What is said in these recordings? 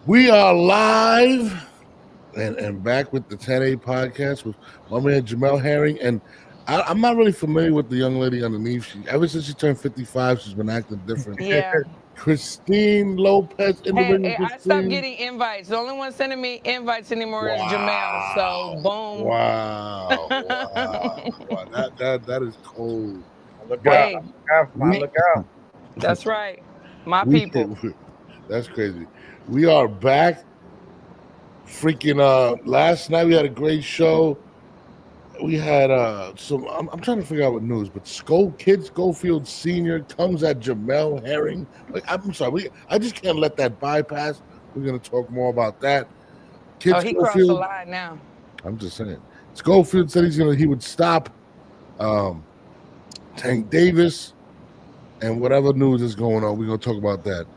We are live and back with the 10A podcast with my man Jamel Herring. And I'm not really familiar with the young lady underneath. Ever since she turned 55, she's been acting different. Yeah. Christine Lopez, Hey, I stopped Christine. getting invites. The only one sending me invites anymore is Jamel. Wow. So boom. Wow. That is cold. Look But out. Hey, Look out. that's right. My people. That's crazy. We are back. Freaking last night we had a great show. We had some I'm trying to figure out what news, but Schofield Sr. comes at Jamel Herring. Like, I'm sorry, I just can't let that bypass. We're gonna talk more about that. He crossed the line now. I'm just saying. Schofield said he would stop Tank Davis and whatever news is going on. We're gonna talk about that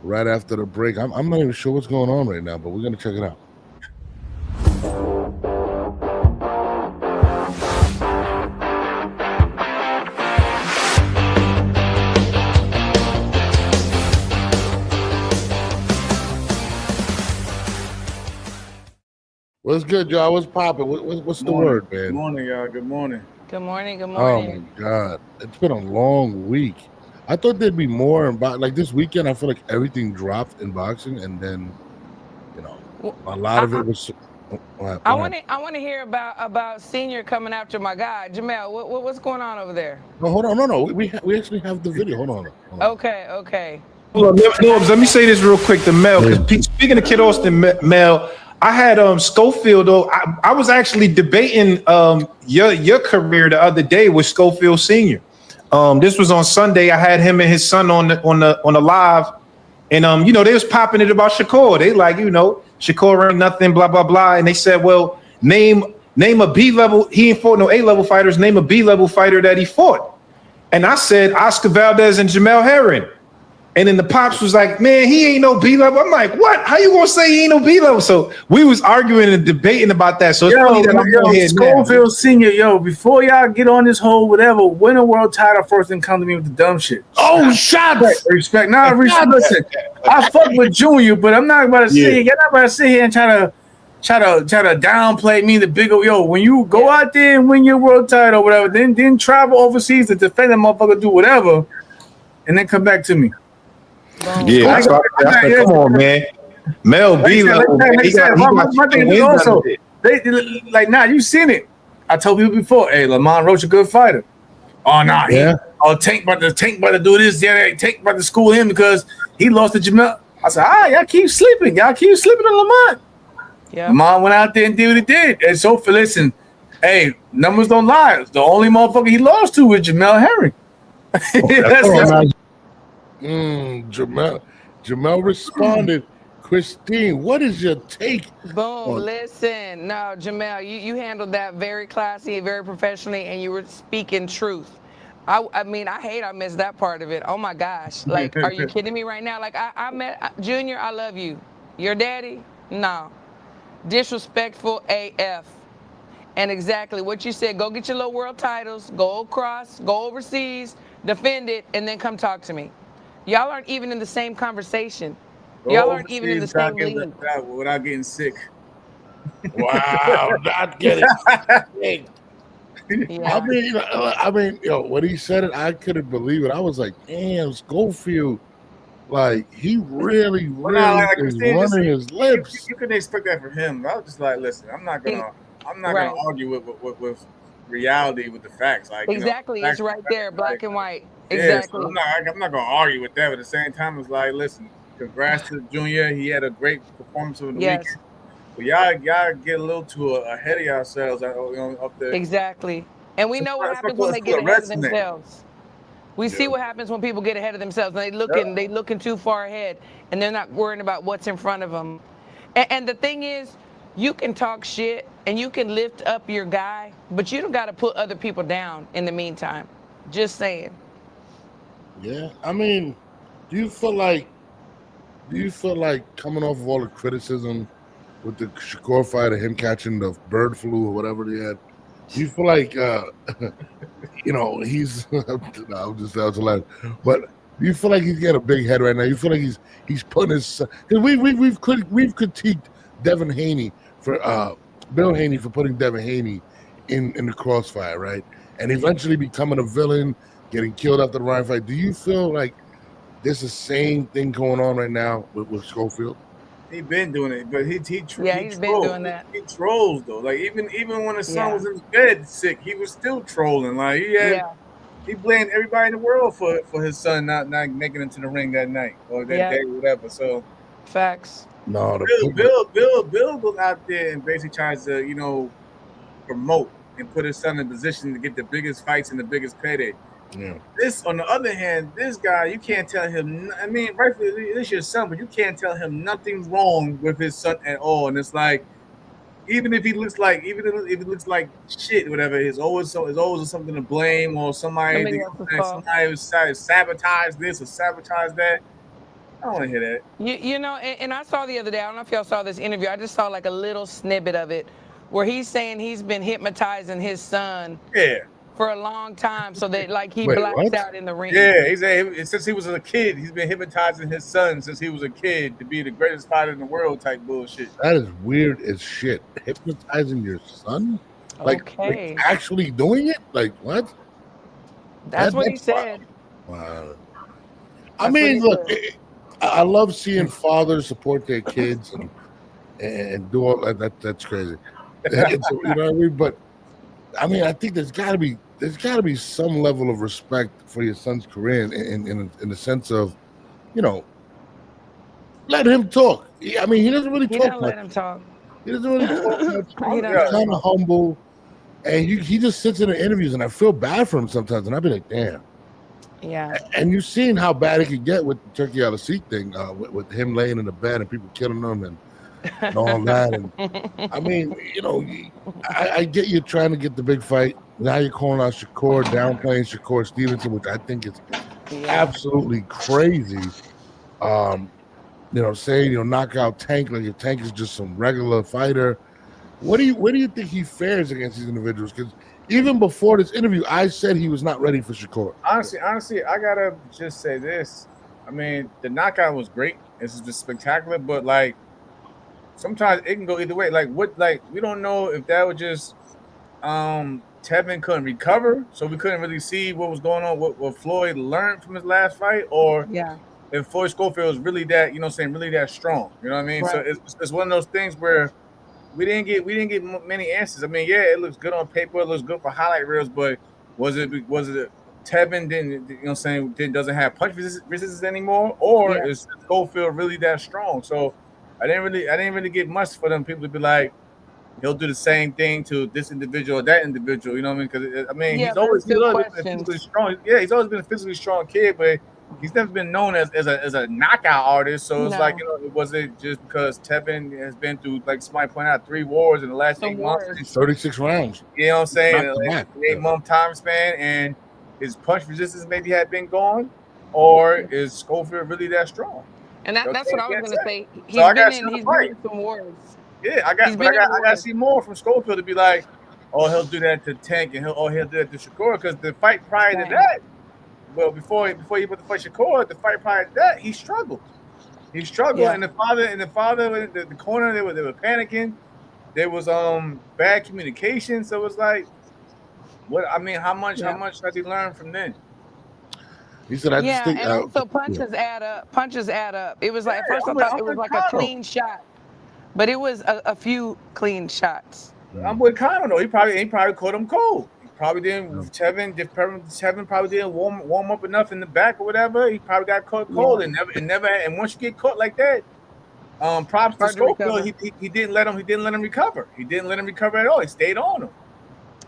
right after the break. I'm not even sure what's going on right now, but we're gonna check it out. What's good, y'all? What's popping? What's the word, man? Good morning, y'all. Good morning. Good morning. Good Oh morning. my God, it's been a long week. I thought there'd be more in like this weekend. I feel like everything dropped in boxing, and then a lot of it was. I want to hear about Senior coming after my guy Jamel. What's going on over there? No, hold on. No. We actually have the video. Hold on. Okay. Hold on, let me say this real quick to Mel, because speaking of Kid Austin, Mel, I had Schofield. I was actually debating your career the other day with Schofield Senior. This was on Sunday. I had him and his son on the live, and they was popping it about Shakur. They like, Shakur ain't nothing, blah blah blah, and they said, well, name a B level. He ain't fought no A level fighters. Name a B level fighter that he fought, and I said Oscar Valdez and Jamel Herring. And then the pops was like, man, he ain't no B level. I'm like, what? How you gonna say he ain't no B level? So we was arguing and debating about that. So it's funny that I'm here Schofield Senior, before y'all get on this whole whatever, win a world title first and come to me with the dumb shit. Oh, shots! Respect. Nah, listen. I fuck with Junior, but I'm not about to sit here. You're not about to sit here and try to downplay me, the bigger when you go out there and win your world title or whatever, then travel overseas to defend that motherfucker, do whatever, and then come back to me. Yeah, I said, come on, man. Mel B level. My thing is also, you seen it. I told people before, hey, Lamont Roach a good fighter. Oh, nah, Tank about to do this. Yeah, Tank about to school him because he lost to Jamel. I said, y'all keep sleeping. Y'all keep sleeping on Lamont. Yeah. Lamont went out there and did what he did. And so, listen, hey, numbers don't lie. The only motherfucker he lost to was Jamel Herring. Jamel responded, Christine, what is your take? Boom. Listen, no, Jamel, you handled that very classy, very professionally, and you were speaking truth. I mean, I missed that part of it. Oh my gosh. Like, are you kidding me right now? Like, I met Junior, I love you. Your daddy? No. Disrespectful AF. And exactly what you said, go get your little world titles, go across, go overseas, defend it, and then come talk to me. Y'all aren't even in the same conversation. Y'all aren't even in the same league. Without getting sick. Wow, not getting sick. Yeah. I mean, when he said it, I couldn't believe it. I was like, damn, Schofield, like he really is running his lips. You couldn't expect that from him. I was just like, listen, I'm not gonna argue with reality, with the facts. Like exactly, facts, it's right there, black and white. Yeah, exactly. So I'm not gonna argue with that. But at the same time, it's like, listen, congrats to Junior. He had a great performance over the weekend. But y'all get a little too ahead of yourselves up there. Exactly. And we know what happens when they get ahead of themselves. We see what happens when people get ahead of themselves and they looking too far ahead and they're not worrying about what's in front of them. And the thing is, you can talk shit and you can lift up your guy, but you don't got to put other people down in the meantime. Just saying. Yeah, I mean, do you feel like coming off of all the criticism with the Shakur fight of him catching the bird flu or whatever they had, do you feel like he's I'm just out to laugh, but You feel like he's got a big head right now. You feel like he's putting his because we've critiqued Devin Haney for Bill Haney for putting Devin Haney in the crossfire, right? And eventually becoming a villain, getting killed after the Ryan fight. Do you feel like there's the same thing going on right now with Schofield? He been doing it, but he's been doing that. He trolls though. Like even when his son was in bed sick, he was still trolling. Like he blamed everybody in the world for his son not making it to the ring that night or that day, whatever. So facts. No, Bill goes out there and basically tries to promote and put his son in a position to get the biggest fights and the biggest payday. Yeah. This, on the other hand, this guy, you can't tell him. I mean, rightfully, it's your son, but you can't tell him nothing wrong with his son at all. And it's like, even if he looks like shit, whatever, there's always something to blame or somebody sabotage this or sabotage that. I don't want to hear that. And I saw the other day. I don't know if y'all saw this interview. I just saw like a little snippet of it where he's saying he's been hypnotizing his son. Yeah. For a long time, so that like he blacks out in the ring. Yeah, he's since he was a kid, he's been hypnotizing his son since he was a kid to be the greatest fighter in the world type bullshit. That is weird as shit. Hypnotizing your son? Like actually doing it? Like what? That's what he said. Wow. I mean, look, I love seeing fathers support their kids and do all that. That's crazy. You know what I mean? But I mean, I think there's got to be some level of respect for your son's career in the sense of, let him talk. I mean, he doesn't really talk much. Let him talk. He doesn't really talk much. He's kind of humble, and he just sits in the interviews, and I feel bad for him sometimes, and I'd be like, damn. Yeah. And you've seen how bad it could get with the turkey out of seat thing, with him laying in the bed and people killing him and all that. And I mean, I get you trying to get the big fight. Now you're calling out Shakur, downplaying Shakur Stevenson, which I think is absolutely crazy. Saying knock out Tank like if Tank is just some regular fighter. Where do you think he fares against these individuals? Because even before this interview, I said he was not ready for Shakur. Honestly, I gotta just say this. I mean, the knockout was great. It's just spectacular, but like, sometimes it can go either way. We don't know if that was just Tevin couldn't recover, so we couldn't really see what was going on, what Floyd learned from his last fight, or if Floyd Schofield was really that, really that strong. You know what I mean? Right. So it's one of those things where we didn't get many answers. I mean, it looks good on paper, it looks good for highlight reels, but was it Tevin doesn't have punch resistance anymore, or is Schofield really that strong? So I didn't really get much for them people to be like, he'll do the same thing to this individual or that individual. You know what I mean? Because he's always been physically strong. Yeah, he's always been a physically strong kid, but he's never been known as a knockout artist. So it's like, was it just because Tevin has been through, like somebody pointed out, 3 wars in the last 8 months, 36 rounds. You know what I'm saying? Like 8-month time span, and his punch resistance maybe had been gone, or is Schofield really that strong? And that's what I was going to say. He's been in some wars. Yeah, I got to see more from Schofield to be like, oh, he'll do that to Tank, and he'll do that to Shakur, because the fight prior to that, well, before he put the fight Shakur, the fight prior to that, he struggled. And the father, the corner, they were panicking. There was bad communication, so it was like, how much has he learned from then? He said, and also punches add up. It was like, at first I thought it was like a clean shot, but it was a few clean shots. I'm with Conor though. He probably caught him cold. He probably didn't. Tevin probably didn't warm up enough in the back or whatever. He probably got caught cold and never. And once you get caught like that, props to Schofield. He didn't let him recover. He didn't let him recover at all. He stayed on him.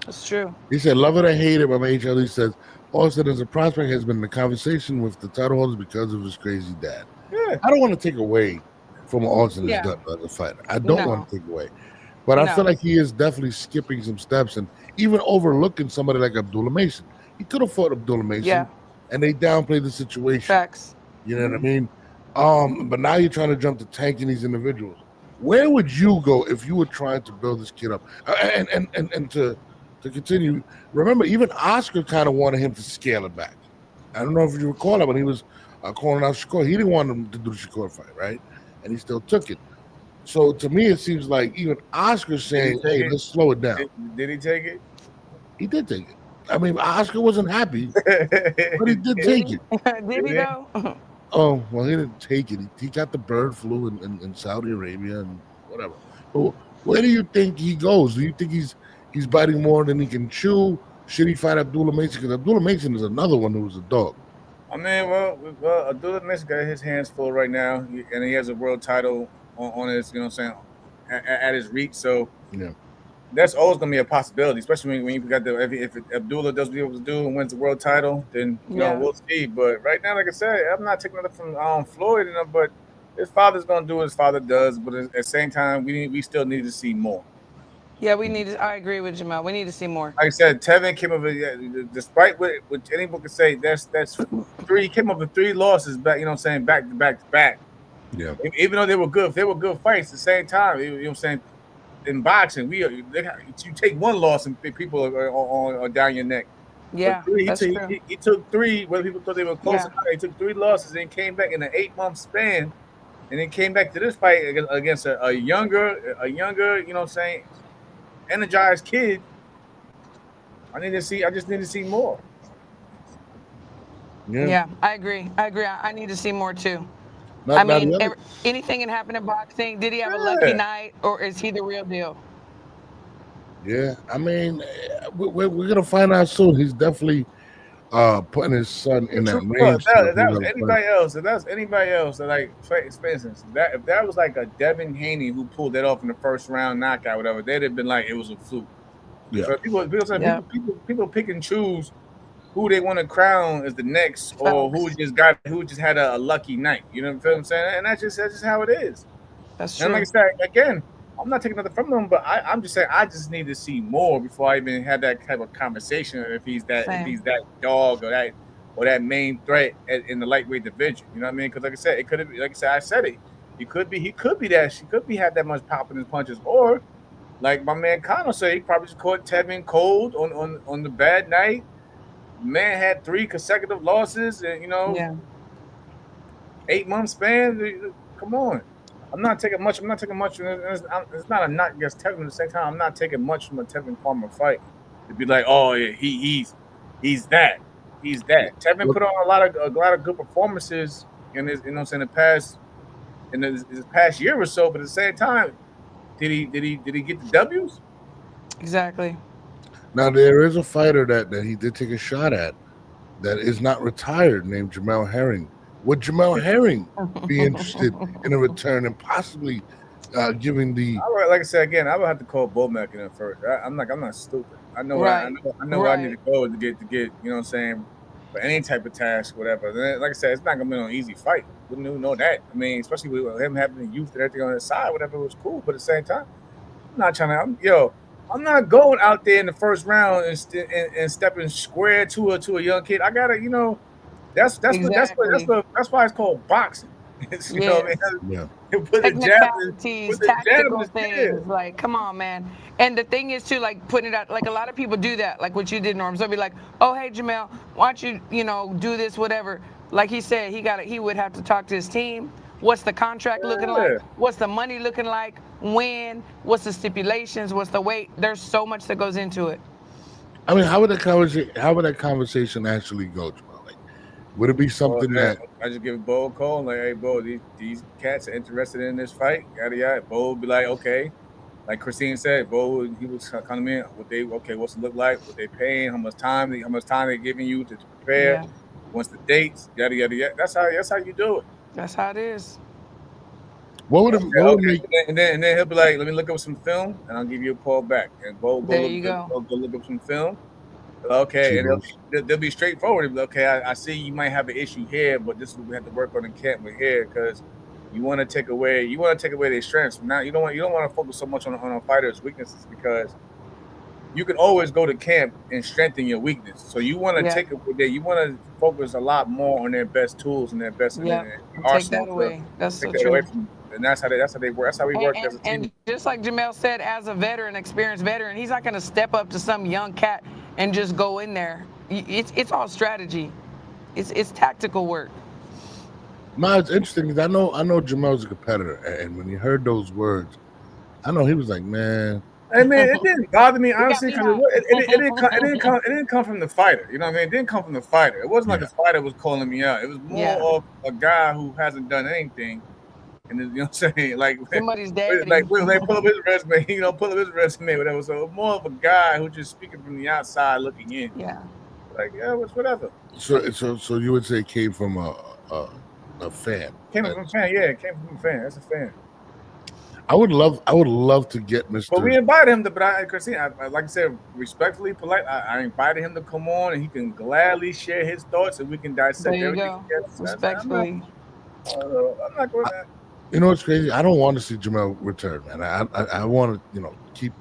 That's true. He said, love it or hate it, my man HL. He says, Austin as a prospect has been in the conversation with the title holders because of his crazy dad. Yeah. I don't want to take away from Austin as a fighter. I don't want to take away. But I feel like he is definitely skipping some steps and even overlooking somebody like Abdullah Mason. He could have fought Abdullah Mason, and they downplayed the situation. Facts. You know what I mean? But now you're trying to jump to tanking these individuals. Where would you go if you were trying to build this kid up? And to continue, remember, even Oscar kind of wanted him to scale it back. I don't know if you recall that when he was calling out Shakur. He didn't want him to do the Shakur fight, right? And he still took it. So to me, it seems like even Oscar's saying, "Hey, let's slow it down." Did he take it? He did take it. I mean, Oscar wasn't happy, but he did take it. Did he though? Oh, well, he didn't take it. He got the bird flu in Saudi Arabia and whatever. But where do you think he goes? Do you think he's biting more than he can chew? Should he fight Abdullah Mason? Because Abdullah Mason is another one who was a dog. I mean, well, Abdullah Mason got his hands full right now, and he has a world title on his, you know what I'm saying, at his reach. So Yeah. that's always going to be a possibility, especially when you got if Abdullah does what he able to do and wins the world title, then you know we'll see. But right now, like I said, I'm not taking nothing from Floyd, but his father's going to do what his father does. But at the same time, we still need to see more. Yeah, we need to. I agree with Jamel. We need to see more. Like I said, Tevin came up with, despite what anyone could say, that's three. He came up with 3 losses back. You know what I'm saying, back to back to back. Yeah. Even though they were good fights. At the same time, you know what I'm saying. In boxing, you take 1 loss and people are down your neck. Yeah, that's true. He took 3. Whether people thought they were close or not, he took 3 losses and came back in an 8-month span, and then came back to this fight against a younger, you know what I'm saying, energized kid. I just need to see more. Yeah, I agree. I need to see more too. Anything can happen in boxing. Did he have a lucky night, or is he the real deal? Yeah, I mean, we're gonna find out soon. He's definitely putting his son in that range. If that was anybody else, like for instance, if that was like a Devin Haney who pulled that off in the first round knockout, whatever, they'd have been like it was a fluke. Yeah. So people pick and choose who they want to crown as the next, or who just had a lucky night. You know what I'm saying? And that's just how it is. That's true. And like I said, again, I'm not taking nothing from them, but I'm just saying I just need to see more before I even have that type of conversation. If he's that dog or that main threat in the lightweight division, you know what I mean? Because like I said, it could have, like I said, I said it. He could be that. She could be had that much pop in his punches, or like my man Connor said, he probably just caught Tevin cold on the bad night. Man had 3 consecutive losses, and 8-month span. Come on, I'm not taking much. It's not a knock against Tevin. At the same time, I'm not taking much from a Tevin Farmer fight to be like, oh yeah, he's that. Tevin put on a lot of good performances in his, in his past year or so. But at the same time, did he get the W's? Exactly. Now there is a fighter that he did take a shot at that is not retired, named Jamel Herring. Would Jamel Herring be interested in a return and possibly giving the? Like I said again, I would have to call Bomac in at first. I'm not stupid. I know where I need to go to get you know what I'm saying, for any type of task, whatever. And like I said, it's not gonna be an easy fight. Wouldn't even know that. I mean, especially with him having the youth and everything on his side, whatever, was cool. But at the same time, I'm not trying to. I'm not going out there in the first round and stepping square to a young kid. I gotta, that's why it's called boxing. You know what I mean? Yeah. Technicalities, tactical things. Like, come on, man. And the thing is too, like putting it out. Like a lot of people do that, like what you did, Norm. So be like, oh, hey, Jamel, why don't you, do this, whatever. Like he said, he would have to talk to his team. What's the contract looking like? What's the money looking like? When? What's the stipulations? What's the weight? There's so much that goes into it. I mean, how would that conversation actually go, Jamel? Like, would it be something that I just give Bo a call, like, hey, Bo, these cats are interested in this fight, yada yada. Bo would be like, okay, like Christine said, Bo, he was coming in. What's it look like? What they paying? How much time they giving you to prepare? Yeah. What's the dates? Yada yada yada. That's how you do it. That's how it is. What would make? And then he'll be like, let me look up some film, and I'll give you a call back. And Bo, go look up some film. Okay, and they'll be straightforward. They'll be, okay, I see you might have an issue here, but this is what we have to work on in camp with here, because you want to take away their strengths. Now you don't want to focus so much on a fighter's weaknesses, because you can always go to camp and strengthen your weakness. So you want to take away that. You want to focus a lot more on their best tools and their best arsenal. Take that away. That's so true. And that's how they work. That's how we work as a team. And just like Jamel said, as a veteran, experienced veteran, he's not going to step up to some young cat and just go in there. It's all strategy. It's tactical work. No, it's interesting because I know Jamel's a competitor, and when he heard those words, I know he was like, man. I mean, it didn't bother me honestly me because hot. it didn't come from the fighter. You know what I mean? It didn't come from the fighter. It wasn't like Yeah. the fighter was calling me out. It was more Yeah. of a guy who hasn't done anything, and you know what I'm saying? Like Somebody's daddy. like when they pull up his resume, pull up his resume, whatever. So more of a guy who just speaking from the outside looking in. Yeah. Like it's whatever. So you would say it came from a fan. Came from a fan, yeah. It came from a fan. That's a fan. I would love to get Mr. But we invited him to, Christine, like I said, respectfully, polite. I invited him to come on, and he can gladly share his thoughts, and we can dissect There you everything go. together. Respectfully. I'm not going to. You know what's crazy? I don't want to see Jamel return, man. I want to, keep,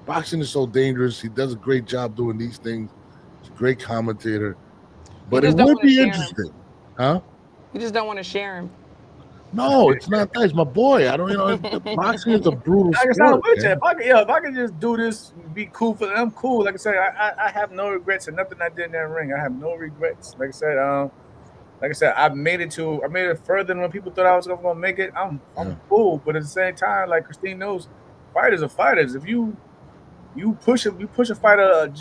boxing is so dangerous. He does a great job doing these things. He's a great commentator. But it would be interesting. Huh? You just don't want to share him. No, it's not that. It's my boy. I don't, boxing is a brutal sport. If I could just do this, be cool for them, I'm cool. Like I said, I have no regrets and nothing I did in that ring. I have no regrets. Like I said, I made it further than when people thought I was gonna make it. I'm cool, but at the same time, like Christine knows, fighters are fighters. If you push a fighter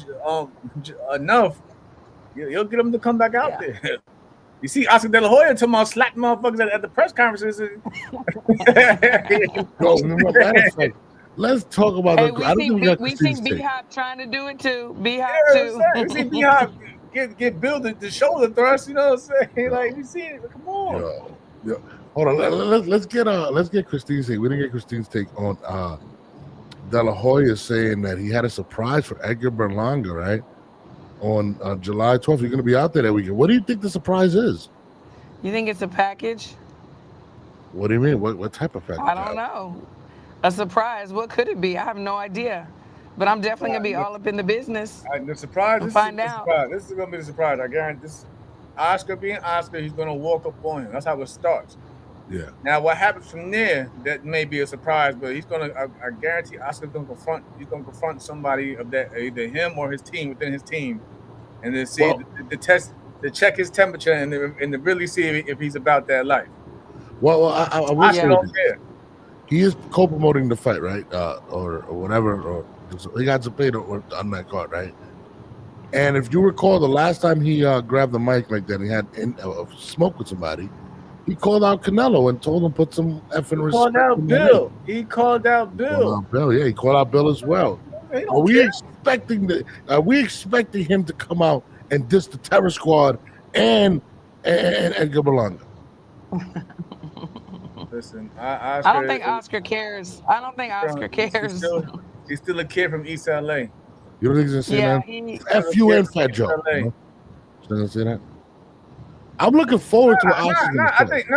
enough, you'll get them to come back out there. You see Oscar De La Hoya talking about slapping motherfuckers at the press conferences. Let's talk about we seen B-Hop trying to do it too. B-Hop too. We see B-Hop get built the shoulder thrust. You know what I'm saying? Like you see it. Come on. Yo. Hold on. Let's get Christine's take. We didn't get Christine's take on De La Hoya saying that he had a surprise for Edgar Berlanga, right? On July 12th, you're going to be out there that weekend. What do you think the surprise is? You think it's a package? What do you mean? What type of package? I don't know. A surprise? What could it be? I have no idea. But I'm definitely going to be all up in the business. The surprise. This find out. This is going to be the surprise. I guarantee this. Oscar being Oscar, he's going to walk up on him. That's how it starts. Yeah. Now, what happens from there? That may be a surprise, but he's going to. I guarantee Oscar's going to confront. He's going to confront somebody of that, either him or his team within his team, and then see the test, to check his temperature, and to really see if he's about that life. Well, I will say don't care. He is co-promoting the fight, right? Or whatever, or he got to pay on that card, right? And if you recall, the last time he grabbed the mic like that, he had smoke with somebody. He called out Canelo and told him put some effing respect. He called out Bill. Yeah, he called out Bill as well. Are we expecting him to come out and diss the Terror Squad and Edgar Berlanga? Listen, I don't think Oscar cares. I don't think Oscar cares. He's still a kid from East LA. You don't think he's gonna say that? F you and Fat Joe. He's not gonna say that. I'm looking forward to Oscar. I think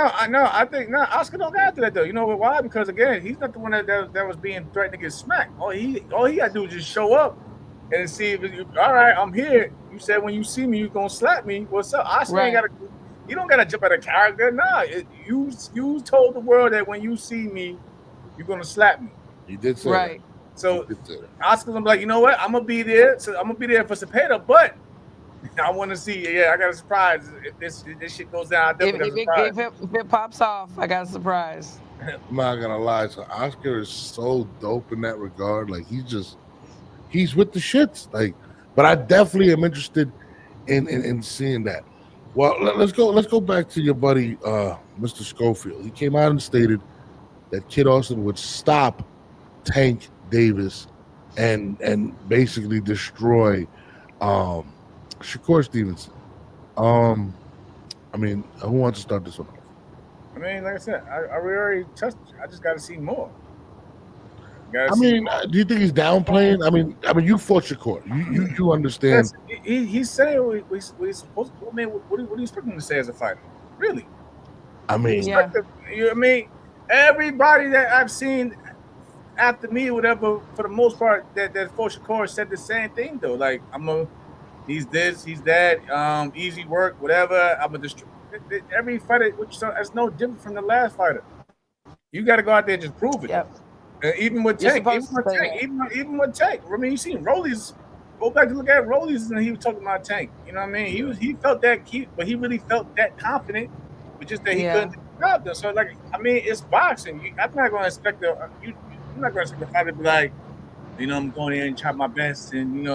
Oscar don't got to that though. You know why? Because again, he's not the one that was being threatened to get smacked. All he got to do is just show up and see if all right, I'm here. You said when you see me, you're gonna slap me. What's up? Oscar ain't gotta. You don't gotta jump at a character. Nah, you told the world that when you see me, you're gonna slap me. He did say that. So Oscar's gonna be like, you know what? I'm gonna be there. So I'm gonna be there for Cepeda, but I want to see. Yeah, I got a surprise. If this shit goes down, I definitely got a surprise. If it pops off, I got a surprise. I'm not gonna lie. So Oscar is so dope in that regard. Like he's with the shits. Like, but I definitely am interested in seeing that. Well, let's go back to your buddy, Mr. Schofield. He came out and stated that Kid Austin would stop Tank Davis and basically destroy Shakur Stevenson. I mean, who wants to start this one off? I mean, like I said, I already touched it. I just got to see more. Do you think he's downplaying? I mean, you fought Shakur. You understand? Yes, he's saying we supposed to. I mean, what are you expecting him to say as a fighter? Really? I mean, you know what I mean? Everybody that I've seen after me, whatever, for the most part, that fought Shakur said the same thing though. Like he's this, he's that, easy work, whatever. I'm a destroy. Every fighter, that's no different from the last fighter. You got to go out there and just prove it. Yep. Even with Tank. Even with Tank. I mean, you seen Rollies. Go back to look at Rollies, and he was talking about Tank. You know what I mean? He felt that but he really felt that confident but just that he Yeah. couldn't get the job done. So like, I mean, it's boxing. I'm not going to expect you're not going to expect the fighter to be like, I'm going in and try my best, and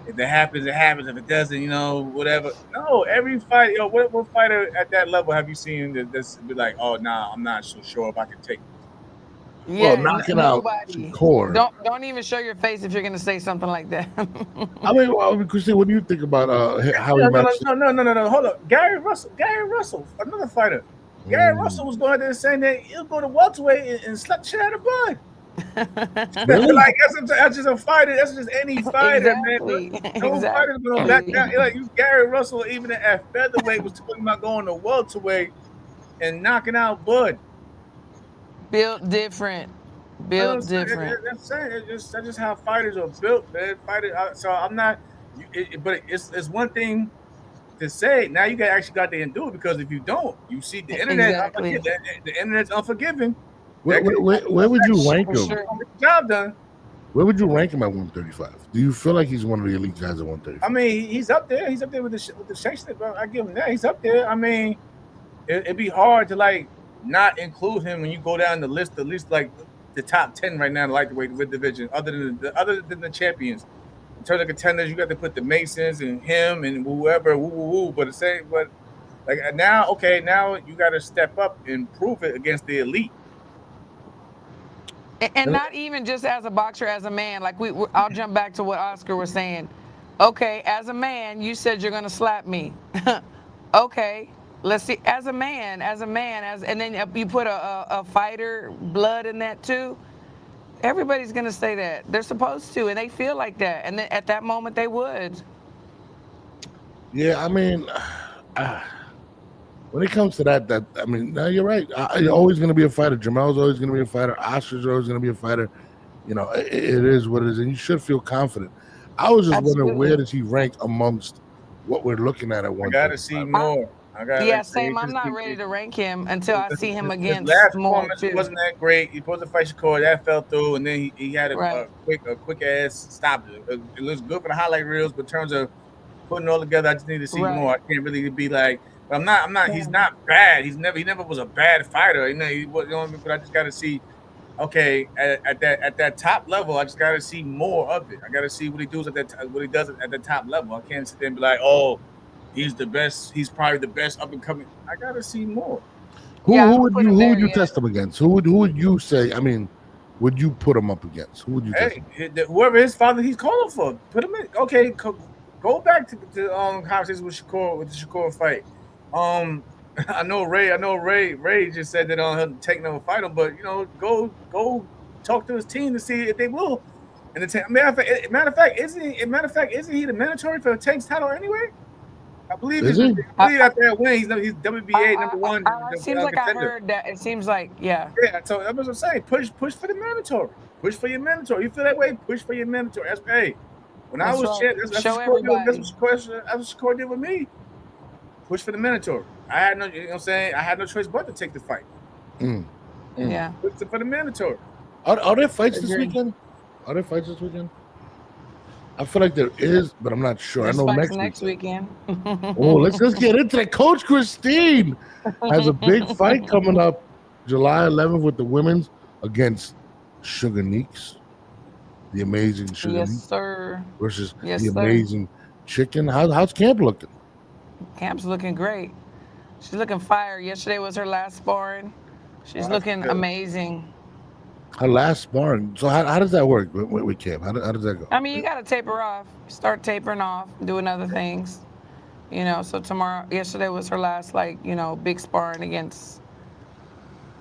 if it happens, it happens. If it doesn't, whatever. No, every fight, what fighter at that level have you seen that's be like, oh, nah, I'm not so sure if I can take it. Well, Yeah, knocking out nobody. Shakur. Don't even show your face if you're gonna say something like that. I mean, Christine, what do you think about how he matched? No. Hold up. Gary Russell, another fighter. Gary Russell was going there saying that he'll go to welterweight and slap the shit out of Bud. Really? Like that's just a fighter. That's just any fighter, Exactly. man. No fighter's gonna back down. Like Gary Russell, even at featherweight, was talking about going to welterweight and knocking out Bud. Built different. Built different. That's saying that's just how fighters are built, man. So I'm not. But it's one thing to say. Now you actually got there and do it, because if you don't, you see the internet. Exactly. The internet's unforgiving. Where would you rank him? Sure. Job done. Where would you rank him at 135? Do you feel like he's one of the elite guys at 135? I mean, he's up there. He's up there with the Shakespeare. Bro. I give him that. He's up there. I mean, it'd be hard to like not include him when you go down the list. At least like the top 10 right now, like the weight division. Other than the champions, in terms of contenders, you got to put the Masons and him and whoever. But the same. But like now you got to step up and prove it against the elite. And not even just as a boxer, as a man. Like I'll jump back to what Oscar was saying. Okay, as a man, you said you're gonna slap me. Okay, let's see. As a man, and then you put a fighter blood in that too. Everybody's gonna say that. They're supposed to, and they feel like that. And then at that moment, they would. Yeah, I mean, when it comes to that, I mean, no, you're right. You're always going to be a fighter. Jamel's always going to be a fighter. Oscar's always going to be a fighter. It is what it is, and you should feel confident. I was just wondering, where does he rank amongst what we're looking at one? I got to see more. Same. I'm not ready to rank him until I see him against last more. Performance wasn't that great. He supposed to fight Shakur, that fell through, and then he had a quick ass stop. It looks good for the highlight reels, but in terms of putting it all together, I just need to see more. I can't really be like. I'm not. Yeah. He's not bad. He never was a bad fighter. But I just got to see. Okay, at that top level, I just got to see more of it. I got to see what he does at the top level. I can't sit there and be like, oh, he's the best. He's probably the best up and coming. I got to see more. Who would you test him against? Who would you say? I mean, would you put him up against? Who would you? Test him? Whoever his father he's calling for, put him in. Okay, go back to conversation with the Shakur fight. I know Ray just said that he'll take no fight him, but go talk to his team to see if they will. And matter of fact, isn't he the mandatory for the Tank's title anyway? I believe after that win, he's WBA number one. It seems like I heard that. It seems like yeah. So that's what I'm saying. Push for the mandatory. Push for your mandatory. You feel that way? Push for your mandatory. When I was champ, that's what Shakur did with me. Push for the mandatory. I had no, you know what I'm saying? I had no choice but to take the fight. Yeah. Push for the mandatory. Are there fights this weekend? I feel like there is, but I'm not sure. There's I know next weekend. Let's get into that. Coach Christine has a big fight coming up July 11th with the women's against Sugar Neeks, the amazing Sugar Neeks. Yes, sir. Versus the amazing Chicken. How's camp looking? Camp's looking great. She's looking fire. Yesterday was her last sparring. She's looking Her amazing. last sparring. So how does that work with camp? How does that go? I mean, you got to taper off. Start tapering off, doing other things. So yesterday was her last, big sparring against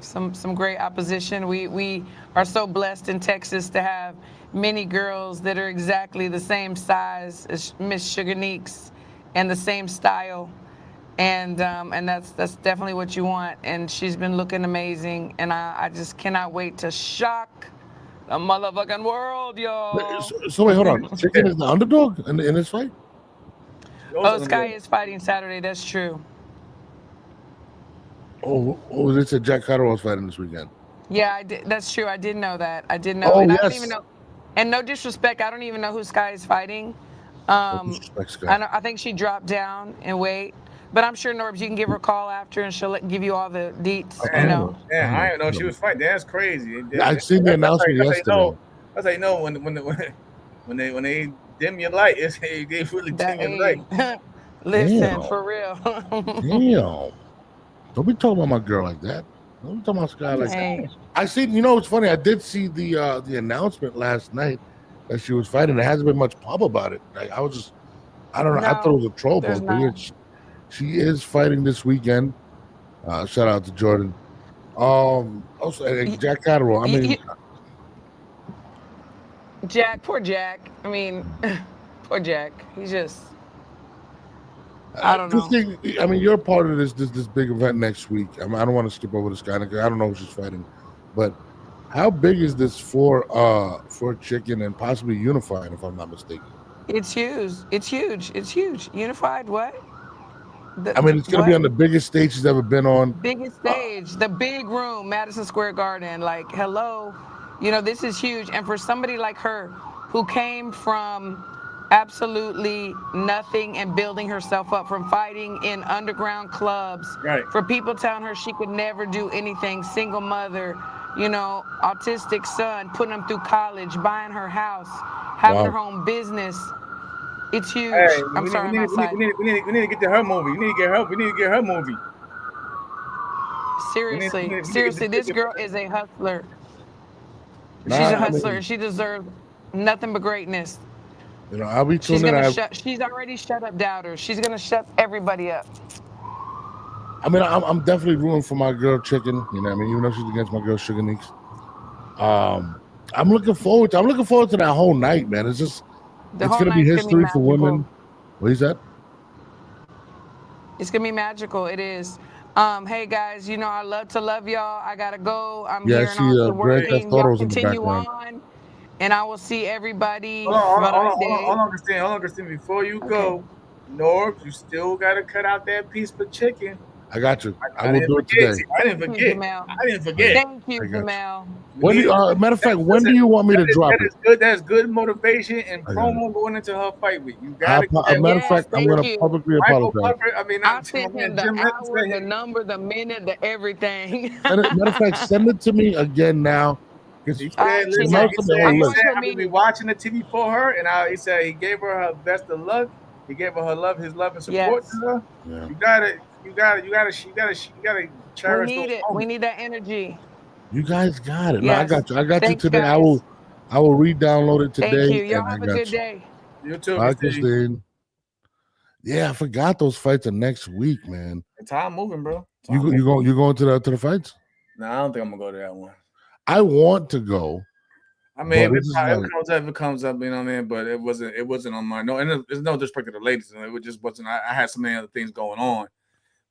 some great opposition. We are so blessed in Texas to have many girls that are exactly the same size as Miss Sugar Neeks and the same style. And that's definitely what you want. And she's been looking amazing. And I just cannot wait to shock the motherfucking world, y'all. So wait, hold on. Chicken is the underdog in this fight? Sky is fighting Saturday. That's true. Oh, they said Jack Carter was fighting this weekend. Yeah, I did. That's true. I did know that. I did know. Oh, and yes. I don't even know. And no disrespect, I don't even know who Sky is fighting. Disrespect Sky. I think she dropped down in weight. But I'm sure, Norbs, you can give her a call after and she'll give you all the deets, you Man, know. yeah, I didn't know she was fighting. That's crazy. I seen the announcement yesterday. That's how you know when they dim your light, they really dim your light. Listen, for real. Damn. Don't be talking about my girl like that. Don't be talking about Sky like Hey. that. I see. You know, it's funny. I did see the announcement last night that she was fighting. There hasn't been much pub about it. Like, I don't know. I thought it was a troll post, but yeah, she is fighting this weekend. Shout out to Jordan. Also Jack Catterall. I mean, Jack, poor Jack. I mean, poor Jack. He's just. I don't know. I mean, you're part of this big event next week. I mean, I don't want to skip over this guy. I don't know who she's fighting, but how big is this for Chicken and possibly Unified, if I'm not mistaken? It's huge. It's huge. It's huge. Unified what? I mean, it's going to be on the biggest stage she's ever been on. Biggest stage, the big room, Madison Square Garden. Like, hello, you know, this is huge. And for somebody like her, who came from absolutely nothing and building herself up from fighting in underground clubs, right? For people telling her she could never do anything, single mother, you know, autistic son, putting him through college, buying her house, having her own business. It's huge. Hey, I'm sorry, I'm outside. We need to get to her movie. We need to get her movie. Seriously, this girl is a hustler. She's a hustler, and she deserves nothing but greatness. You know, I'll be tuning in. She's already shut up doubters. She's gonna shut everybody up. I mean, I'm definitely rooting for my girl Chicken. You know what I mean? Even though she's against my girl Sugar Neeks. I'm looking forward to that whole night, man. It's gonna be history for women. What is that? It's gonna be magical. It is. Hey guys, you know I love to love y'all. I gotta go. I'm hearing all the working. Y'all continue on, and I will see everybody. Hold on, Christine. Before you go, Norbs, you still gotta cut out that piece for Chicken. I got you. I will do it today. I didn't forget. Thank you, Jamel. Matter of fact, when do you want me to drop it? That's good motivation and promo going into her fight with you. Matter of fact, I'm going to publicly apologize. I'll send him the hour, the number, the minute, the everything. Matter of fact, send it to me again now. He said, we'll be watching the TV for her, and he said he gave her her best of luck. He gave her his love and support to her. Yeah. You gotta cherish. We need that energy. You guys got it. Yes. No, I got you today. Guys. I will re-download it today. Thank you. Y'all have a good day. You too. Bye, Christine. Yeah, I forgot those fights are next week, man. Time moving, bro. You going to the fights? No, I don't think I'm gonna go to that one. I want to go. I mean, if it comes up, you know what I mean. But it wasn't on my and there's no disrespect to the ladies. It just wasn't. I had so many other things going on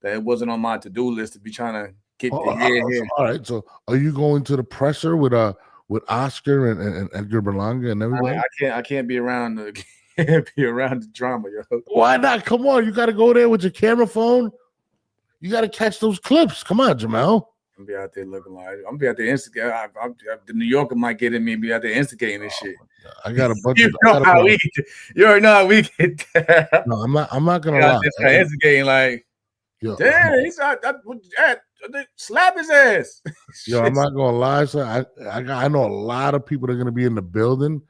that it wasn't on my to-do list to be trying to get here. All right. So, are you going to the presser with Oscar and Edgar Berlanga and everybody? I can't be around the drama, yo. Why not? Come on, you got to go there with your camera phone. You got to catch those clips. Come on, Jamel. I'm be out there looking like I'm be out there instigating. The New Yorker might get in me and be out there instigating this shit. I got a bunch. You already know how we get that. No, I'm not gonna lie. Instigating like, damn, he's out. Slap his ass. Yo, I'm not gonna lie. So I know a lot of people that are gonna be in the building,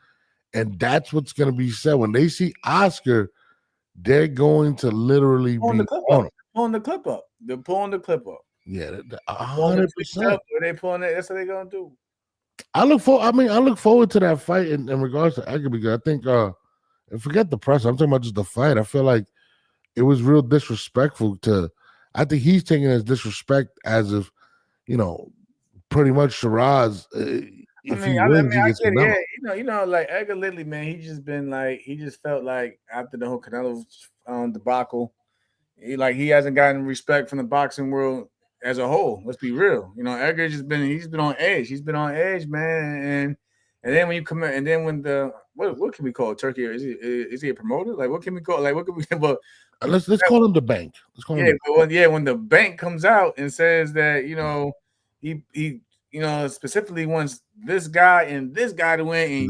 and that's what's gonna be said when they see Oscar. They're going to literally be pulling the clip up. They're pulling the clip up. Yeah, 100%. They pulling it. That's what they're gonna do. I look forward to that fight in regards to Edgar because I think and forget the press. I'm talking about just the fight. I feel like it was real disrespectful to. I think he's taking it as disrespect as if, pretty much Shiraz. If he wins, he gets it. Yeah, like Edgar lately, man, he just felt like after the whole Canelo debacle, he hasn't gotten respect from the boxing world as a whole. Let's be real. Edgar he's been on edge. He's been on edge, man. And then when you come in, and then when the what can we call it? Turkey? Or is he a promoter? Like what can we call? Like what can we? Well, let's call him the bank. Let's call him. When the bank comes out and says that he specifically wants this guy and this guy to win, and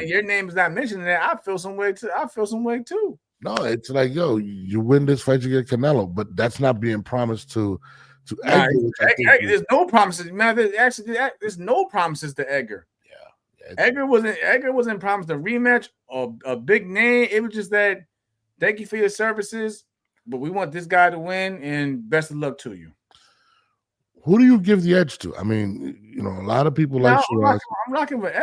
your name is not mentioned that, I feel some way too. No, it's like, yo, you win this fight, you get Canelo, but that's not being promised to Edgar. There's no promises, man. There's no promises to Edgar. Yeah, Edgar wasn't promised a rematch or a big name. It was just that, thank you for your services, but we want this guy to win, and best of luck to you. Who do you give the edge to? I mean, you know, a lot of people like Shiraz. I'm rocking with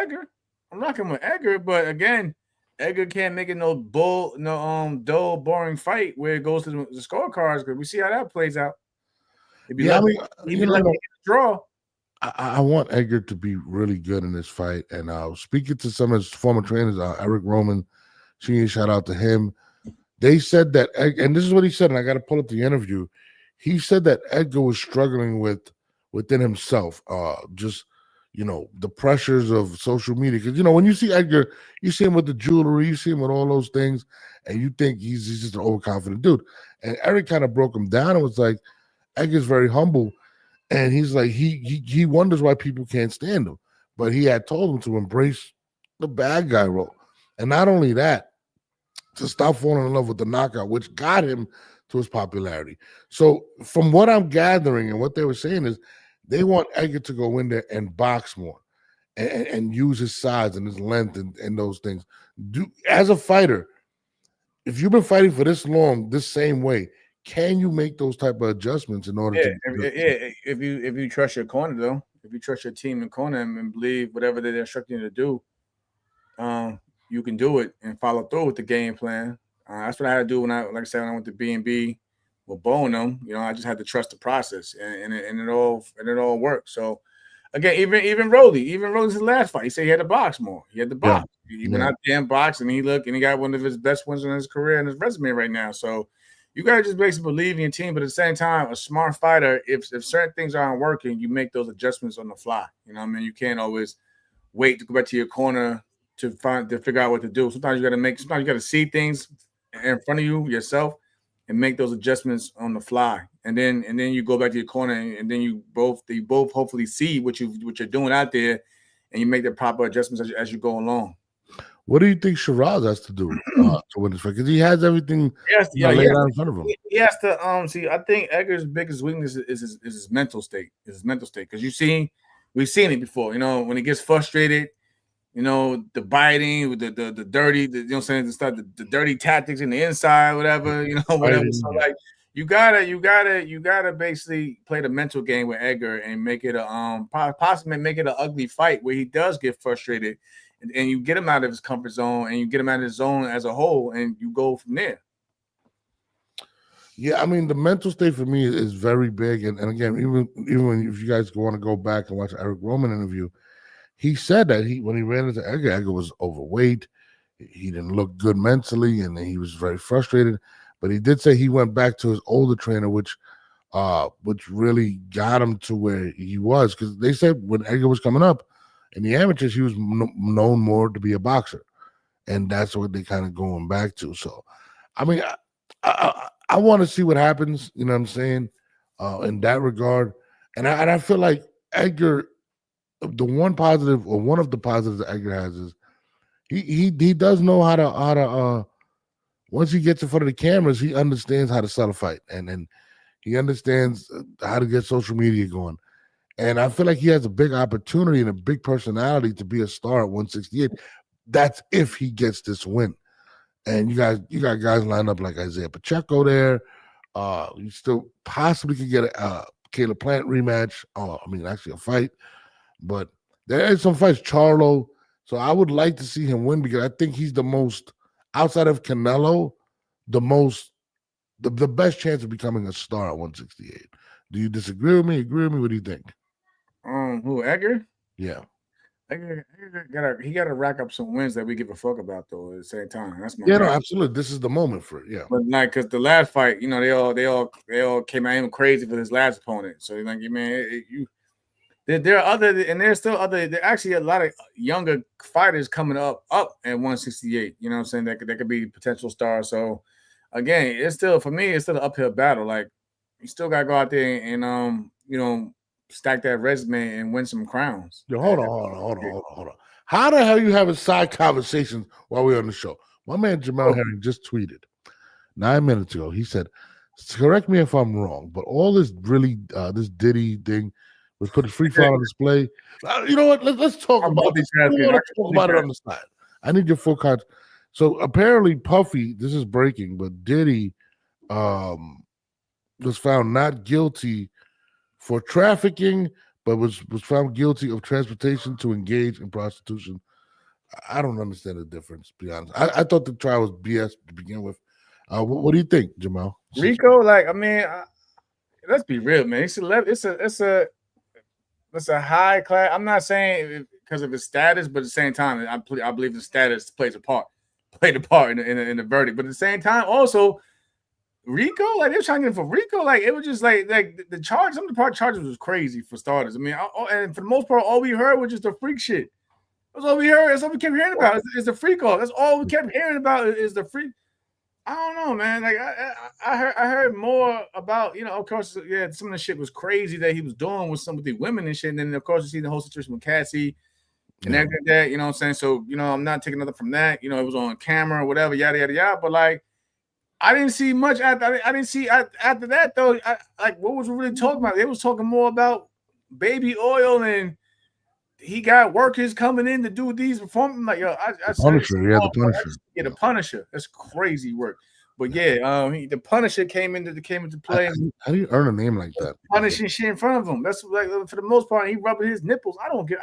Edgar, but again, Edgar can't make it no dull, boring fight where it goes to the scorecards, because we see how that plays out. Yeah, I mean, you know, draw. I want Edgar to be really good in this fight. And speaking to some of his former trainers, Eric Roman, shout out to him. They said that, and this is what he said, and I got to pull up the interview. He said that Edgar was struggling within himself, just, you know, the pressures of social media. Because, you know, when you see Edgar, you see him with the jewelry, you see him with all those things, and you think he's just an overconfident dude. And Eric kind of broke him down and was like, Edgar's very humble. And he's like, he wonders why people can't stand him. But he had told him to embrace the bad guy role. And not only that, to stop falling in love with the knockout, which got him to his popularity. So from what I'm gathering and what they were saying is they want Edgar to go in there and box more and use his size and his length and those things. As a fighter, if you've been fighting for this long, this same way, can you make those type of adjustments in order to? If you trust your corner, though, if you trust your team and corner and believe whatever they're instructing you to do, you can do it and follow through with the game plan. That's what I had to do when I went to B&B with Bo and them. You know, I just had to trust the process, and it all worked. So again, even Rolly's last fight, he said he had to box more. He had to box. Yeah. He went out there and boxed, and he got one of his best wins in his career and his resume right now. So you gotta just basically believe in your team, but at the same time, a smart fighter, if certain things aren't working, you make those adjustments on the fly. You know what I mean? You can't always wait to go back to your corner to figure out what to do. Sometimes you gotta see things in front of you yourself and make those adjustments on the fly. And then you go back to your corner, and then you both hopefully see what you're doing out there, and you make the proper adjustments as you go along. What do you think Shiraz has to do to win this fight? Because he has everything laid out in front of him. He has to see. I think Edgar's biggest weakness is his mental state. Because we've seen it before. You know, when he gets frustrated, you know, the biting, the dirty, you know what I'm saying, the dirty tactics in the inside, whatever, you know, whatever. So like you gotta basically play the mental game with Edgar and make it possibly make it an ugly fight where he does get frustrated. And you get him out of his comfort zone, and you get him out of his zone as a whole, and you go from there. Yeah, I mean, the mental state for me is very big. And again, even if you guys want to go back and watch the Eric Roman interview, he said that when he ran into Edgar was overweight. He didn't look good mentally, and he was very frustrated. But he did say he went back to his older trainer, which really got him to where he was. Because they said when Edgar was coming up, in the amateurs, he was known more to be a boxer, and that's what they kind of going back to. So, I mean, I want to see what happens. You know what I'm saying? In that regard, and I feel like Edgar, one of the positives that Edgar has is he does know how to once he gets in front of the cameras, he understands how to sell a fight, and he understands how to get social media going. And I feel like he has a big opportunity and a big personality to be a star at 168. That's if he gets this win. And you got guys lined up like Isaiah Pacheco there. You still possibly could get a Caleb Plant rematch. Actually a fight. But there is some fights. Charlo. So I would like to see him win because I think he's the most, outside of Canelo, the best chance of becoming a star at 168. Do you disagree with me? Agree with me? What do you think? Who, Edgar? Yeah. Edgar got to rack up some wins that we give a fuck about, though. At the same time, that's my no, absolutely. This is the moment for it. Yeah, but like, cause the last fight, you know, they all came at him crazy for his last opponent. So like, man, there are other, and there's still other. There are actually a lot of younger fighters coming up at 168. You know what I'm saying? That could be potential stars. So again, it's still, for me, it's still an uphill battle. Like, you still got to go out there and you know, stack that resume and win some crowns. Yo, hold on. How the hell you having side conversations while we're on the show? My man Jamel Herring just tweeted. 9 minutes ago. He said, correct me if I'm wrong, but all this really, this Diddy thing was put free file on display. You know what? Let's talk about this. Let's talk about it on the side. I need your full context. So apparently, Puffy, this is breaking, but Diddy was found not guilty for trafficking, but was found guilty of transportation to engage in prostitution. I don't understand the difference, to be honest. I thought the trial was BS to begin with. What do you think, Jamel? Rico, like, I mean, let's be real, man. It's a high class. I'm not saying because of his status, but at the same time, I believe the status played a part in the verdict. But at the same time, also Rico, like they were trying to get him for Rico, like it was just like the charge. Some of the charges was crazy for starters. I mean, and for the most part, all we heard was just the freak shit. That's all we heard. That's all we kept hearing about is the freak off. That's all we kept hearing about is the freak. I don't know, man. Like I heard more about, of course, yeah, some of the shit was crazy that he was doing with some of the women and shit. And then of course you see the whole situation with Cassie and everything like that, you know what I'm saying? So, I'm not taking nothing from that. It was on camera or whatever, yada yada yada. But like I didn't see much after that though. Like what was we really talking about? They was talking more about baby oil and he got workers coming in to do these performances. Like, the Punisher, the Punisher. The Punisher. That's crazy work. But yeah, the Punisher came into play. How do you earn a name like that? Punishing shit in front of him. That's like for the most part, he rubbing his nipples. I don't get.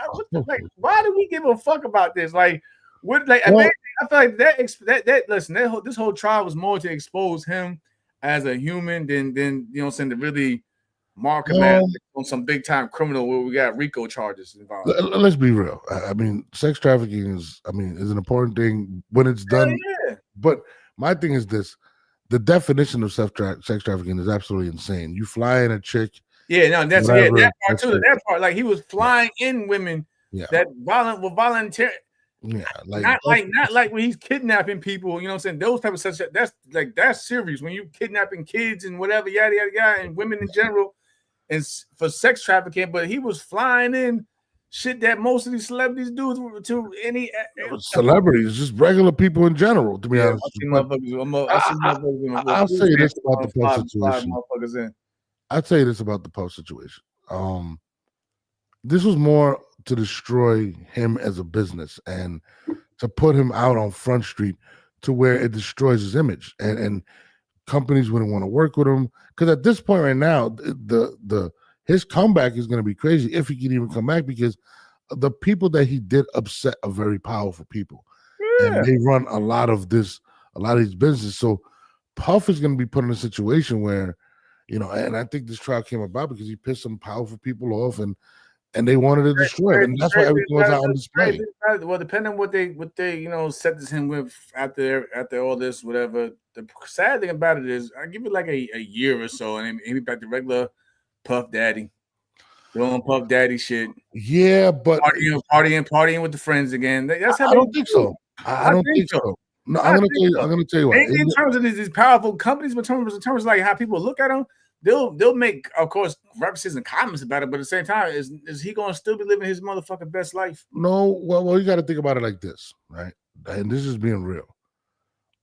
Why do we give a fuck about this? Like, what? Like, I feel like that. Listen, this whole trial was more to expose him as a human than saying to really mark him on some big time criminal where we got RICO charges involved. Let's be real. I mean, sex trafficking is an important thing when it's done. Yeah. But my thing is this: the definition of sex trafficking is absolutely insane. You fly in a chick. Yeah, no, that's that part too. That part, like he was flying in women that were volunteer. Yeah, not like when he's kidnapping people. You know what I'm saying? Those type of stuff. That's serious. When you kidnapping kids and whatever, yada yada yada, and women in general. And for sex trafficking, but he was flying in shit that most of these celebrities do to any celebrities, just regular people in general. To be honest, I'll say this about the Puff situation. I'll say this about the Puff situation. This was more to destroy him as a business and to put him out on Front Street to where it destroys his image and companies wouldn't want to work with him because at this point right now, his comeback is going to be crazy if he can even come back because the people that he did upset are very powerful people, and they run a lot of these businesses. So Puff is going to be put in a situation where, and I think this trial came about because he pissed some powerful people off and they wanted to destroy it, and that's why everything was out on display. Well, depending on what they sentenced him with after all this, whatever. The sad thing about it is, I give it like a year or so, and maybe back to regular Puff Daddy, doing Puff Daddy shit. Yeah, but partying with the friends again. That's how I don't think so. I don't think so. No, I'm gonna tell you what. In terms of these powerful companies, but in terms of like how people look at them. They'll make, of course, references and comments about it, but at the same time, is he going to still be living his motherfucking best life? No, well, you got to think about it like this, right? And this is being real.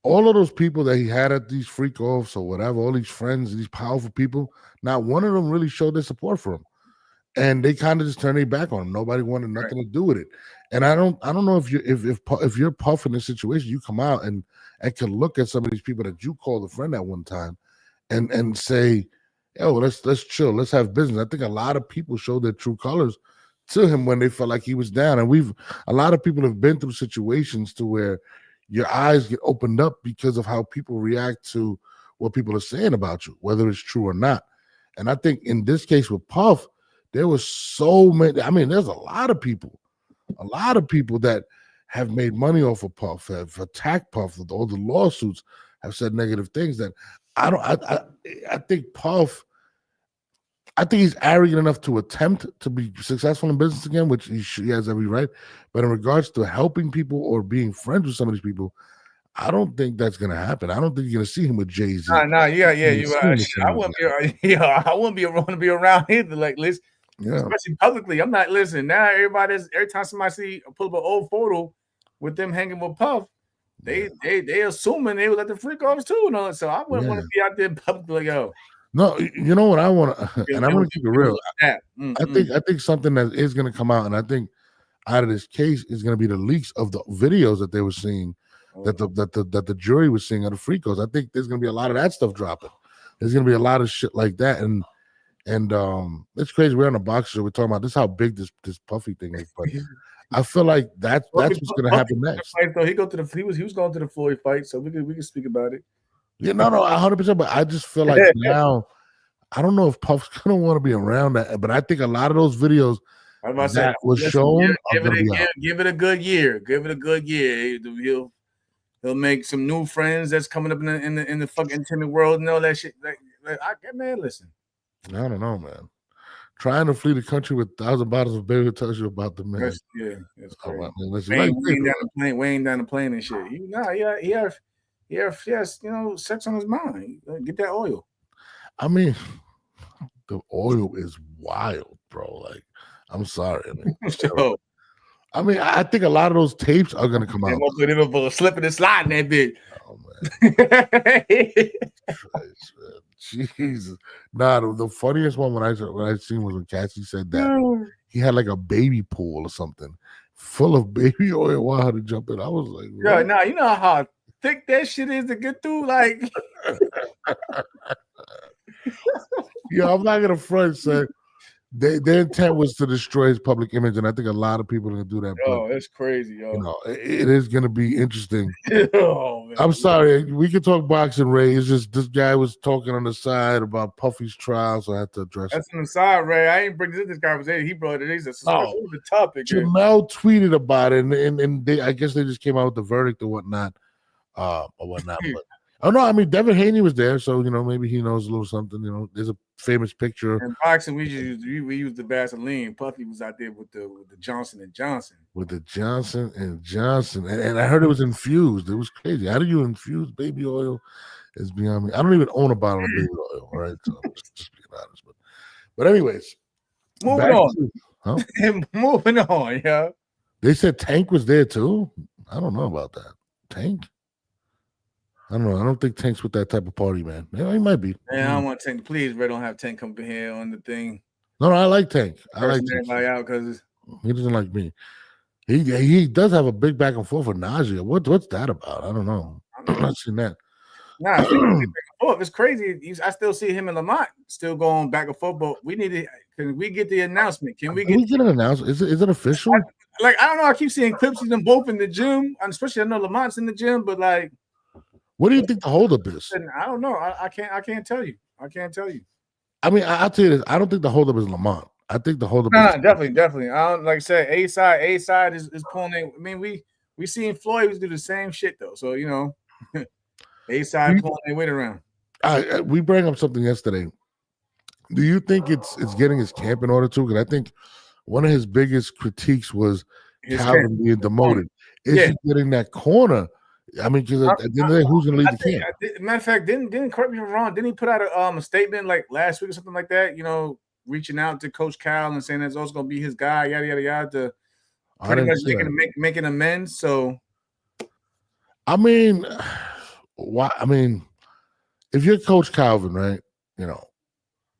All of those people that he had at these freak offs or whatever, all these friends, these powerful people, not one of them really showed their support for him, and they kind of just turned their back on him. Nobody wanted nothing to do with it. And I don't know if you're Puff in this situation, you come out and can look at some of these people that you called a friend at one time, and say, yo, let's chill. Let's have business. I think a lot of people showed their true colors to him when they felt like he was down. And a lot of people have been through situations to where your eyes get opened up because of how people react to what people are saying about you, whether it's true or not. And I think in this case with Puff, there was so many. I mean, there's a lot of people that have made money off of Puff, have attacked Puff with all the lawsuits, have said negative things that I think Puff, I think he's arrogant enough to attempt to be successful in business again, which he has every right. But in regards to helping people or being friends with some of these people, I don't think that's going to happen. I don't think you're going to see him with Jay-Z. No, you I wouldn't be around either. Like, listen, especially publicly. I'm not listening. Now every time somebody pull up an old photo with them hanging with Puff, they assuming they was at the freak offs too, you know. So I wouldn't want to be out there in public like, yo. No, you know what I want to, and I'm going to keep it real. I think something that is going to come out, and I think out of this case is going to be the leaks of the videos that they were seeing, that the jury was seeing of the freakos. I think there's going to be a lot of that stuff dropping. There's going to be a lot of shit like that, and it's crazy. We're on a box show. We're talking about this, how big this Puffy thing is, but I feel like that's what's going to happen next. Though he was going to the Floyd fight, so we can speak about it. Yeah, no, 100%. But I just feel like now, I don't know if Puff's going to want to be around that, but I think a lot of those videos that was shown, give it a good year. Give it a good year. He'll make some new friends that's coming up in the fucking entertainment world and all that shit. Man, listen. I don't know, man. Trying to flee the country with 1,000 bottles of beer tells you about the man. It's crazy. Weighing down the plane and shit. He has sex on his mind. Get that oil. I mean, the oil is wild, bro. Like, I'm sorry. I mean, I think a lot of those tapes are gonna come out. They're gonna slip and slide in that bitch. Oh man. Christ, man. Jesus. Nah, the funniest one when I seen was when Cassie said that he had like a baby pool or something full of baby oil while how to jump in. I was like, yeah, nah, you know how thick that shit is to get through, like. Yeah, I'm not gonna front, son. Their intent was to destroy his public image, and I think a lot of people are gonna do that. Oh, that's crazy, yo. You know, it is gonna be interesting. Oh, man. I'm sorry, we can talk boxing, Ray. It's just this guy was talking on the side about Puffy's trial, so I had to address That's on the side, Ray. I ain't bring this conversation. He brought it. He's the topic. Jamel tweeted about it, and they, I guess they just came out with the verdict or whatnot. But, oh no, I mean Devin Haney was there, so maybe he knows a little something. There's a famous picture. In boxing, we use the Vaseline. Puffy was out there with the Johnson and Johnson. With the Johnson and Johnson, and I heard it was infused. It was crazy. How do you infuse baby oil? It's beyond me. I don't even own a bottle of baby oil. All right, so just being honest. But anyways, moving on. Yeah. They said Tank was there too. I don't know about that. Tank. I don't know. I don't think Tank's with that type of party, man. Yeah, he might be. Man, I don't want Tank. Please, Ray, don't have Tank come in here on the thing. No, I like Tank. I like Tank. Out because he doesn't like me. He does have a big back and forth with Najee. What's that about? I don't know. I'm not seeing that. Nah, it's crazy. I still see him and Lamont still going back and forth. But we need to. Can we get the announcement? Can we get an announcement? Is it official? I don't know. I keep seeing clips of them both in the gym, especially I know Lamont's in the gym, but like. What do you think the holdup is? I don't know. I can't tell you. I can't tell you. I mean, I'll tell you this. I don't think the holdup is Lamont. I think the holdup is definitely. I don't like I said. A side is pulling in. I mean, we seen Floyd do the same shit though. So A side pulling their weight around. We bring up something yesterday. Do you think it's getting his camp in order too? Because I think one of his biggest critiques was Calvin being demoted. Is he getting that corner? I mean, because at the end of the day, who's going to lead the camp? Matter of fact, didn't correct me if I'm wrong. Didn't he put out a statement like last week or something like that? Reaching out to Coach Cal and saying that's also going to be his guy, yada yada yada, to pretty much making amends. So, I mean, why? I mean, if you're Coach Calvin, right?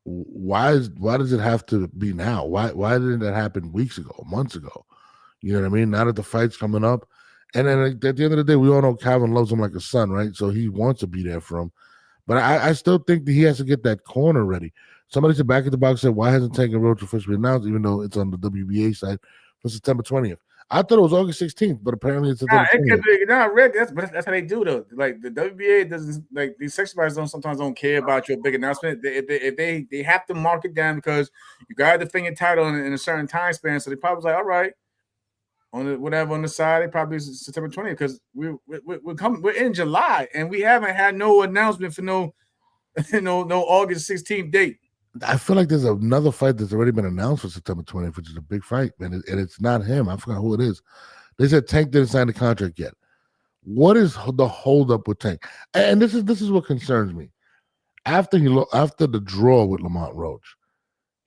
Why does it have to be now? Why didn't that happen weeks ago, months ago? You know what I mean? Now that the fight's coming up. And then at the end of the day, we all know Calvin loves him like a son, right? So he wants to be there for him. But I still think that he has to get that corner ready. Somebody said back at the box said, why hasn't Tank Roach officially announced, even though it's on the WBA side for September 20th? I thought it was August 16th, but apparently it's September 20th. Rick, that's how they do though. Like the WBA doesn't, like these sex fighters sometimes don't care about your big announcement. If they have to mark it down because you got to defend your title in a certain time span. So they probably was like, all right. On the side, it probably is September 20th because we're in July and we haven't had no announcement for no August 16th date. I feel like there's another fight that's already been announced for September 20th, which is a big fight, man, and it's not him. I forgot who it is. They said Tank didn't sign the contract yet. What is the holdup with Tank? And this is what concerns me. After the draw with Lamont Roach,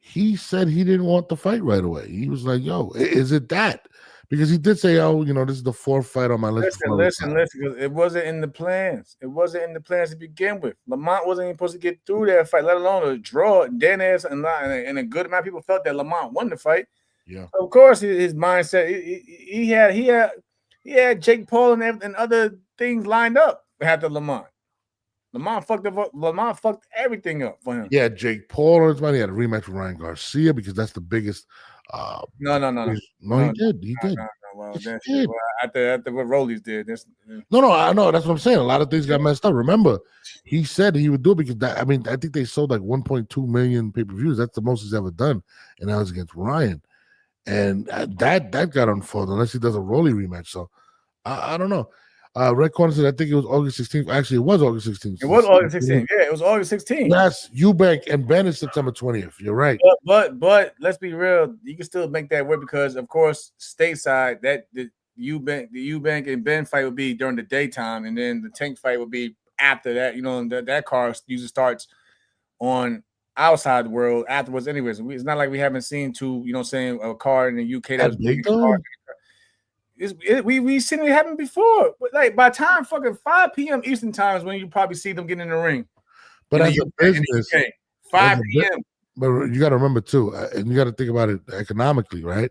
he said he didn't want the fight right away. He was like, "Yo, is it that?" because he did say, "Oh, this is the fourth fight on my list." Listen. Because it wasn't in the plans. It wasn't in the plans to begin with. Lamont wasn't even supposed to get through that fight, let alone a draw. Dennis and a good amount of people felt that Lamont won the fight. Yeah. So of course, his mindset. He had Jake Paul and other things lined up after Lamont. Lamont fucked everything up for him. Yeah, Jake Paul on his mind. He had a rematch with Ryan Garcia because that's the biggest. No. He did. He did. Well, after what Rollies did. No, I know. That's what I'm saying. A lot of things got messed up. Remember, he said he would do it because I think they sold like 1.2 million pay-per-views. That's the most he's ever done, and that was against Ryan. And that got unfolded unless he does a Rolly rematch. So I don't know. Red Corner said I think it was August 16th. Actually, it was August 16th. It was August 16th. Yeah, it was August 16th. Yes, Eubank and Ben is September 20th. You're right. But let's be real. You can still make that work because, of course, stateside that the Eubank and Ben fight would be during the daytime, and then the Tank fight would be after that. That card usually starts on outside the world afterwards. Anyways, it's not like we haven't seen a card in the UK that was big. We've seen it happen before. But like by time fucking 5 p.m. Eastern time is when you probably see them getting in the ring. But as a business, 5 p.m. But you got to remember too, and you got to think about it economically, right?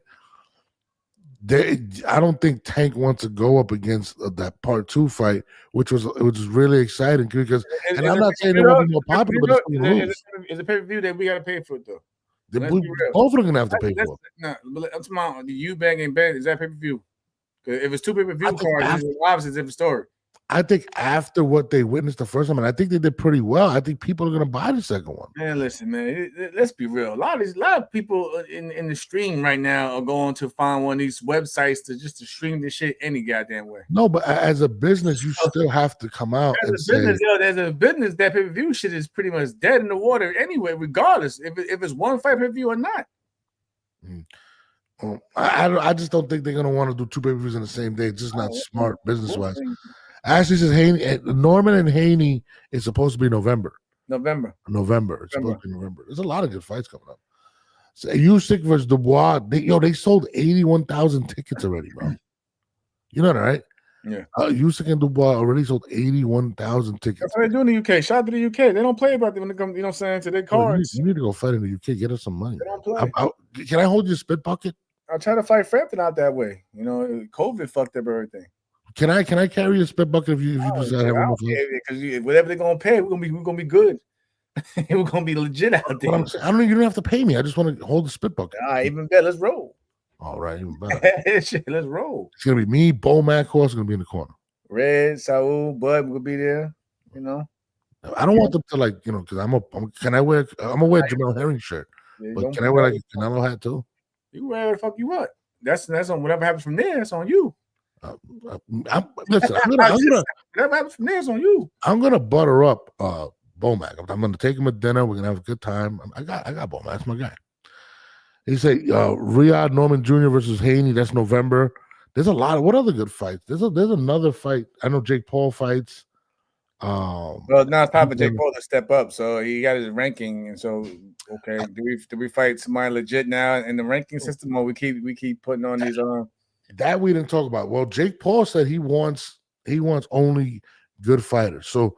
I don't think Tank wants to go up against that part 2 fight, which was really exciting because. And I'm not saying it won't be more popular, but it's a pay-per-view that we got to pay for it though. Both of them gonna have to pay for it. No, but I'm talking about the Eubank and Ben. Is that pay-per-view? If it's 2 pay-per-view cards, it's obviously a different story. I think after what they witnessed the first time, and I think they did pretty well. I think people are going to buy the second one. Man, listen, man. Let's be real. A lot of people in the stream right now are going to find one of these websites to stream this shit any goddamn way. No, but as a business, you still have to come out as a business, that pay-per-view shit is pretty much dead in the water anyway, regardless if it's one fight pay-per-view or not. I just don't think they're going to want to do 2 pay-per-views in the same day. It's just not smart business-wise. Ashley says Norman and Haney is supposed to be November. November. It's supposed to be November. There's a lot of good fights coming up. So Usyk versus Dubois. They sold 81,000 tickets already, bro. You know that, right? Yeah. Usyk and Dubois already sold 81,000 tickets. That's what they do in the UK. Shout out to the UK. They don't play about them when it comes, to their cards. You need to go fight in the UK. Get us some money. They don't play. Can I hold your spit bucket? I'll try to fight Frampton out that way. COVID fucked up everything. Can I carry your spit bucket if you decide to have one? Because whatever they're gonna pay, we're gonna be good. We're gonna be legit out there. You don't have to pay me. I just want to hold the spit bucket. Even better. Let's roll. All right, even better. Let's roll. It's gonna be me, Bo McHorse is gonna be in the corner. Red, Saul, Bud will be there. I don't want them to because I'm gonna wear Jamel Herring shirt. But can I wear like a Canelo hat too? You wear whatever the fuck you want. That's on whatever happens from there. It's on you. Listen, whatever happens from there is on you. I'm gonna butter up Bomac. I'm gonna take him to dinner. We're gonna have a good time. I got Bomac. That's my guy. He said Riyadh Norman Jr. versus Haney. That's November. There's a lot of what other good fights. There's another fight. I know Jake Paul fights. Well, now it's time for Jake Paul to step up. So he got his ranking, and so okay, do we fight somebody legit now in the ranking system, or we keep putting on these that we didn't talk about. Well, Jake Paul said he wants only good fighters. So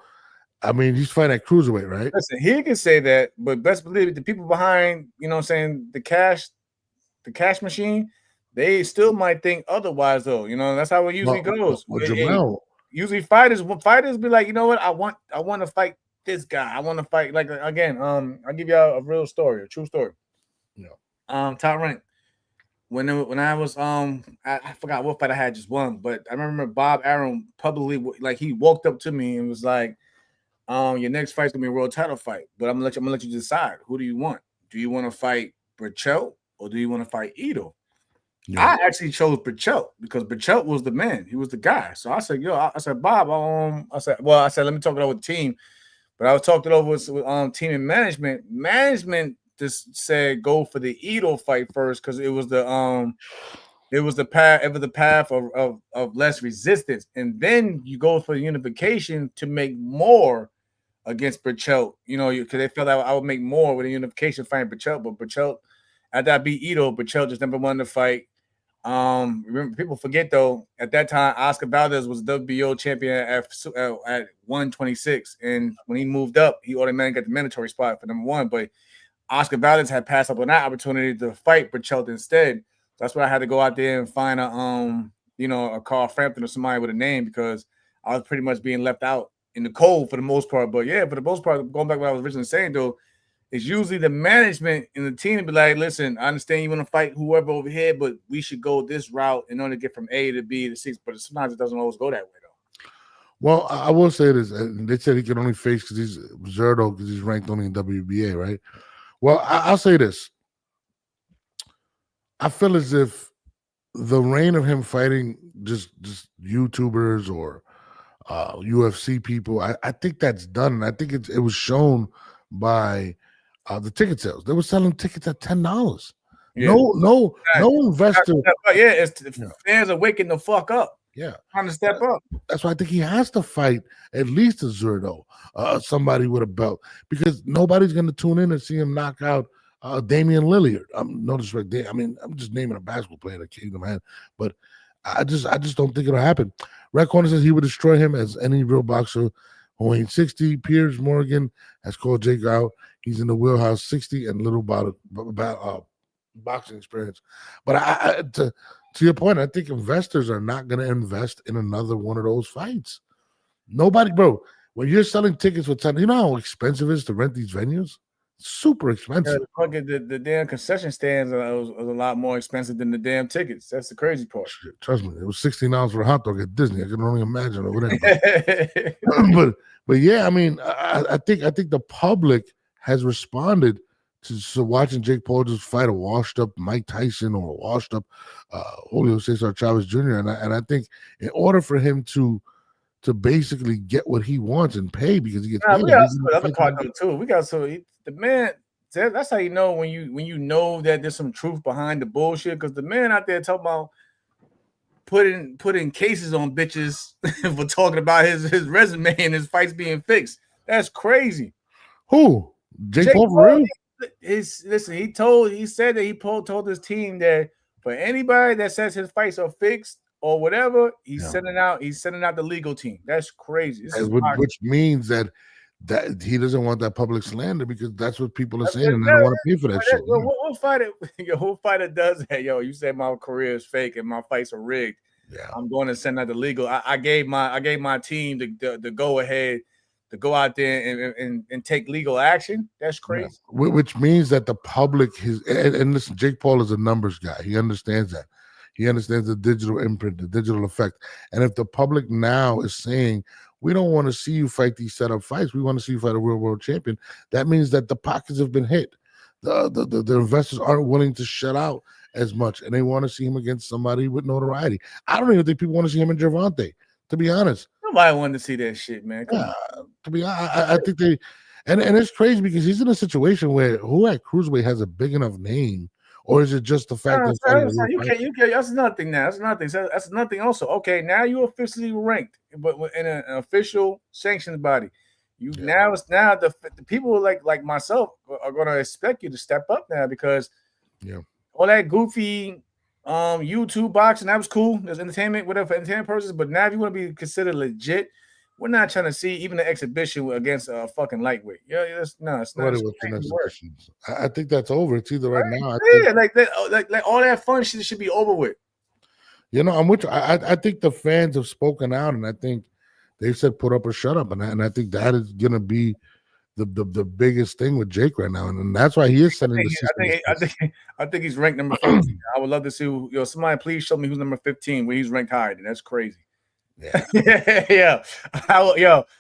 he's fighting at cruiserweight, right? Listen, he can say that, but best believe it, the people behind, the cash machine, they still might think otherwise though. That's how it usually goes. Jamel. Usually fighters be like, you know what, I want to fight this guy. I want to fight again. I'll give y'all a real story, a true story. Yeah. Top rank. When I was I forgot what fight I had just won, but I remember Bob Arum publicly he walked up to me and was like, your next fight's gonna be a world title fight, but I'm gonna let you decide. Who do you want? Do you want to fight Berchelt or do you want to fight Ito? Yeah. I actually chose Berchelt because Berchelt was the man. He was the guy. So I said, I said, Bob, I said, let me talk it over with the team. But I was talking it over with team and management. Management just said go for the Ito fight first because it was the path of less resistance, and then you go for the unification to make more against Berchelt. Because they felt that I would make more with a unification fighting Berchelt, but Berchelt after I beat Ito, Berchelt just never wanted to fight. Remember, people forget though. At that time, Oscar Valdez was WBO champion at 126, and when he moved up, he automatically got the mandatory spot for number 1. But Oscar Valdez had passed up on that opportunity to fight Berchelt instead. So that's why I had to go out there and find a Carl Frampton or somebody with a name, because I was pretty much being left out in the cold for the most part. But yeah, for the most part, going back to what I was originally saying though, it's usually the management and the team to be like, listen, I understand you want to fight whoever over here, but we should go this route in order to get from A to B to 6. But sometimes it doesn't always go that way, though. Well, I will say this. They said he can only face because he's Zerto because he's ranked only in WBA, right? Well, I'll say this. I feel as if the reign of him fighting just YouTubers or UFC people, I think that's done. And I think it was shown by the ticket sales. They were selling tickets at $10. Yeah. No investor. Yeah, fans are waking the fuck up. Yeah, trying to step up. That's why I think he has to fight at least a Zerto, somebody with a belt, because nobody's going to tune in and see him knock out Damian Lillard. No disrespect. I'm just naming a basketball player that came to my head, but I just don't think it'll happen. Red Corner says he would destroy him as any real boxer who ain't 60. Piers Morgan has called Jake out. He's in the wheelhouse, 60 and little about boxing experience. But to your point, I think investors are not going to invest in another one of those fights. Nobody, bro. When you're selling tickets for $10, you know how expensive it is to rent these venues? Super expensive. Yeah, the damn concession stands was a lot more expensive than the damn tickets. That's the crazy part. Shit, trust me, it was $16 for a hot dog at Disney. I can only imagine over there. But yeah, I mean, I think the public has responded to watching Jake Paul just fight a washed up Mike Tyson or a washed up Julio Cesar Chavez Jr. And I think in order for him to basically get what he wants and pay because he gets paid. We got other part too. We got the man. That's how you know when you know that there's some truth behind the bullshit, because the man out there talking about putting cases on bitches for talking about his resume and his fights being fixed. That's crazy. Who? Jake Paul for real? He said that he told his team that for anybody that says his fights are fixed or whatever, he's sending out the legal team. That's crazy. Which means that he doesn't want that public slander, because that's what people are saying, and they don't want to pay for that shit. What fighter does that? Yo, you said my career is fake and my fights are rigged. Yeah, I'm going to send out the legal. I gave my team the go ahead to go out there and take legal action. That's crazy. Yeah. Which means that the public and listen, Jake Paul is a numbers guy. He understands that. He understands the digital imprint, the digital effect. And if the public now is saying, we don't want to see you fight these setup fights, we want to see you fight a real world champion, that means that the pockets have been hit. The investors aren't willing to shut out as much, and they want to see him against somebody with notoriety. I don't even think people want to see him in Gervonta, to be honest. Nobody wanted to see that shit, man. To be honest, I think they, and it's crazy because he's in a situation where who at cruiserweight has a big enough name. Or is it just the fact that you can't? That's nothing now. That's nothing. Also, okay, now you're officially ranked, but in an official sanctioned body. Now the people like myself are going to expect you to step up now, because all that goofy YouTube boxing, that was cool. There's entertainment, whatever, for entertainment purposes. But now if you want to be considered legit, we're not trying to see even the exhibition against a fucking lightweight. Yeah, it's not. I think that's over. It's either right now. Like all that fun shit should be over with. You know, I'm with you. I think the fans have spoken out, and I think they've said put up or shut up, and I think that is gonna be the biggest thing with Jake right now, and that's why he is sending the. I think he's ranked number 15. I would love to see somebody please show me who's number 15 when he's ranked higher. That's crazy. Yeah.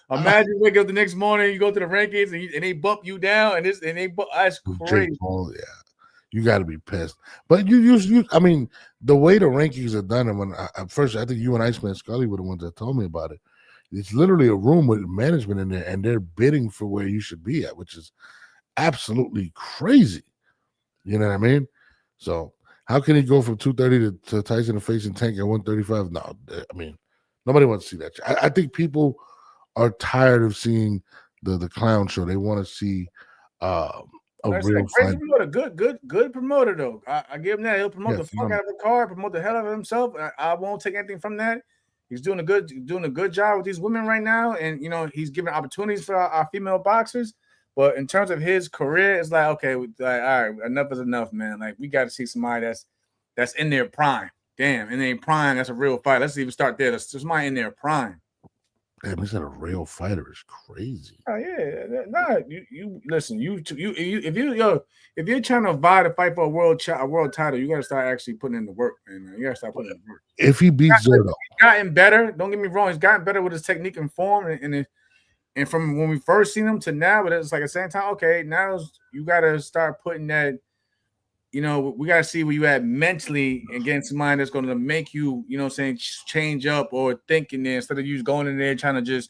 Imagine wake up the next morning, you go to the rankings and they bump you down, and that's crazy. Paul, you got to be pissed. But you I mean, the way the rankings are done, and when first I think you and Iceman Scully were the ones that told me about it. It's literally a room with management in there, and they're bidding for where you should be at, which is absolutely crazy. You know what I mean? So how can he go from 230 to Tyson and facing Tank at 135? No, I mean. Nobody wants to see that. I think people are tired of seeing the clown show. They want to see a a real fighter. Good promoter though. I give him that. He'll promote the fuck out of the card, promote the hell out of himself. I won't take anything from that. He's doing a good job with these women right now, and he's giving opportunities for our female boxers. But in terms of his career, it's like okay, all right, enough is enough, man. Like we got to see somebody that's in their prime. Damn, in their prime, that's a real fight. Let's even start there. There's somebody in their prime. Damn, he said a real fighter is crazy. Oh yeah, nah. You listen. If you're trying to vie to fight for a world title, you got to start actually putting in the work, man. You got to start putting in the work. If he beats Zerto, he's gotten better. Don't get me wrong. He's gotten better with his technique and form, and from when we first seen him to now. But it's like at the same time, okay, now you got to start putting that. We got to see where you at mentally and getting somebody that's going to make you, change up or thinking there instead of you going in there trying to just,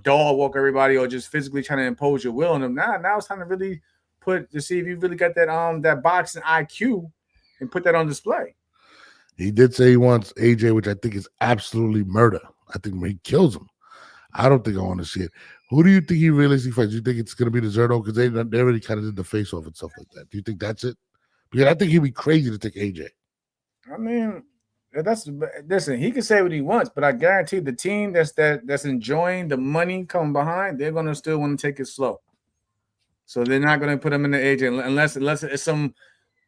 dog walk everybody or just physically trying to impose your will on them. Now it's time to really see if you really got that boxing IQ and put that on display. He did say he wants AJ, which I think is absolutely murder. I think he kills him. I don't think I want to see it. Who do you think he realistically fights? Do you think it's going to be the Zerto? Because they already kind of did the face off and stuff like that. Do you think that's it? Because I think he'd be crazy to take AJ. I mean, listen. He can say what he wants, but I guarantee the team that's enjoying the money coming behind, they're gonna still want to take it slow. So they're not gonna put him in the AJ unless it's some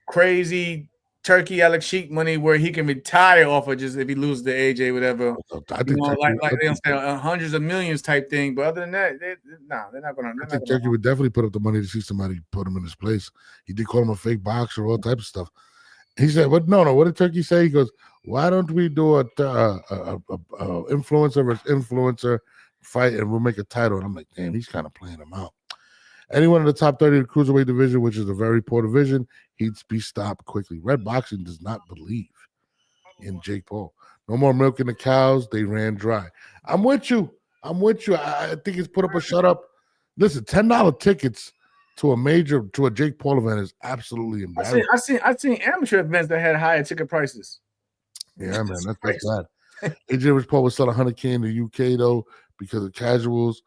crazy turkey Alex Sheik money where he can retire off of just if he loses the AJ, whatever. I think like they say hundreds of millions type thing. But other than that, they're not gonna. I think Turkey would definitely put up the money to see somebody put him in his place. He did call him a fake boxer, all types of stuff. He said, "What? No. What did Turkey say?" He goes, "Why don't we do a influencer versus influencer fight, and we'll make a title?" And I'm like, "Damn, he's kind of playing him out." Anyone in the top 30 of the cruiserweight division, which is a very poor division, he'd be stopped quickly. Red Boxing does not believe in Jake Paul. No more milking the cows. They ran dry. I'm with you. I think it's put up a shut up. Listen, $10 tickets to a Jake Paul event is absolutely embarrassing. I seen amateur events that had higher ticket prices. Yeah, man, that's bad. AJ Paul was selling $100K in the UK though because of casuals.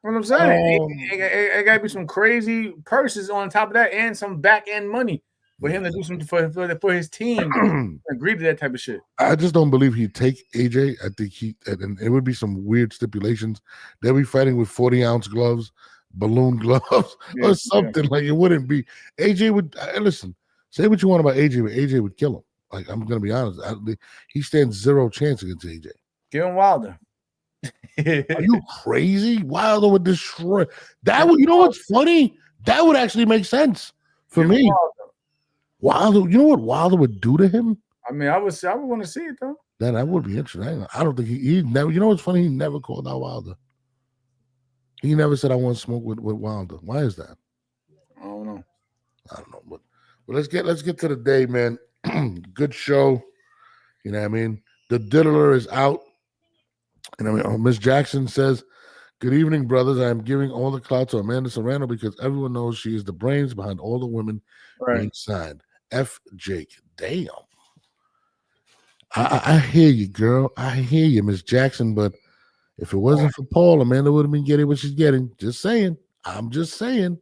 What I'm saying, it got to be some crazy purses on top of that, and some back end money for him to do something for his team. Agree to that type of shit. I just don't believe he'd take AJ. I think and it would be some weird stipulations. They'll be fighting with 40-ounce gloves, balloon gloves, or something like it wouldn't be. AJ would listen. Say what you want about AJ, but AJ would kill him. Like I'm gonna be honest, he stands zero chance against AJ. Give him Wilder. Are you crazy? Wilder would destroy that. You know what's funny? That would actually make sense for me. Wilder, you know what Wilder would do to him? I mean, I would want to see it though. That would be interesting. I don't think he never. You know what's funny? He never called out Wilder. He never said I want to smoke with Wilder. Why is that? I don't know. But let's get to the day, man. Good show. You know what I mean? The diddler is out. And I mean, Miss Jackson says, "Good evening, brothers. I am giving all the clout to Amanda Serrano because everyone knows she is the brains behind all the women being signed. F Jake. Damn. I hear you, girl. I hear you, Miss Jackson. But if it wasn't for Paul, Amanda would have been getting what she's getting. Just saying. I'm just saying.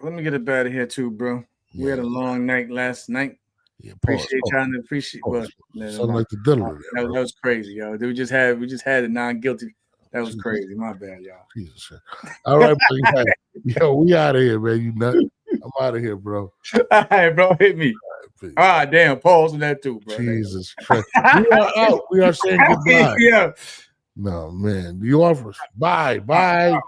Let me get it better here too, bro. Yeah. We had a long night last night. Yeah, appreciate trying to appreciate. Something like the diddler. That was crazy, yo. We just had a non-guilty. That was crazy. My bad, y'all. Jesus shit. All right, bro. Yo, we out of here, man. You nut. I'm out of here, bro. All right, bro. Hit me. All right, damn. Pause on that too, bro. Jesus Christ. We are out. We are saying goodbye. Yeah. No, man. You offer us. Bye.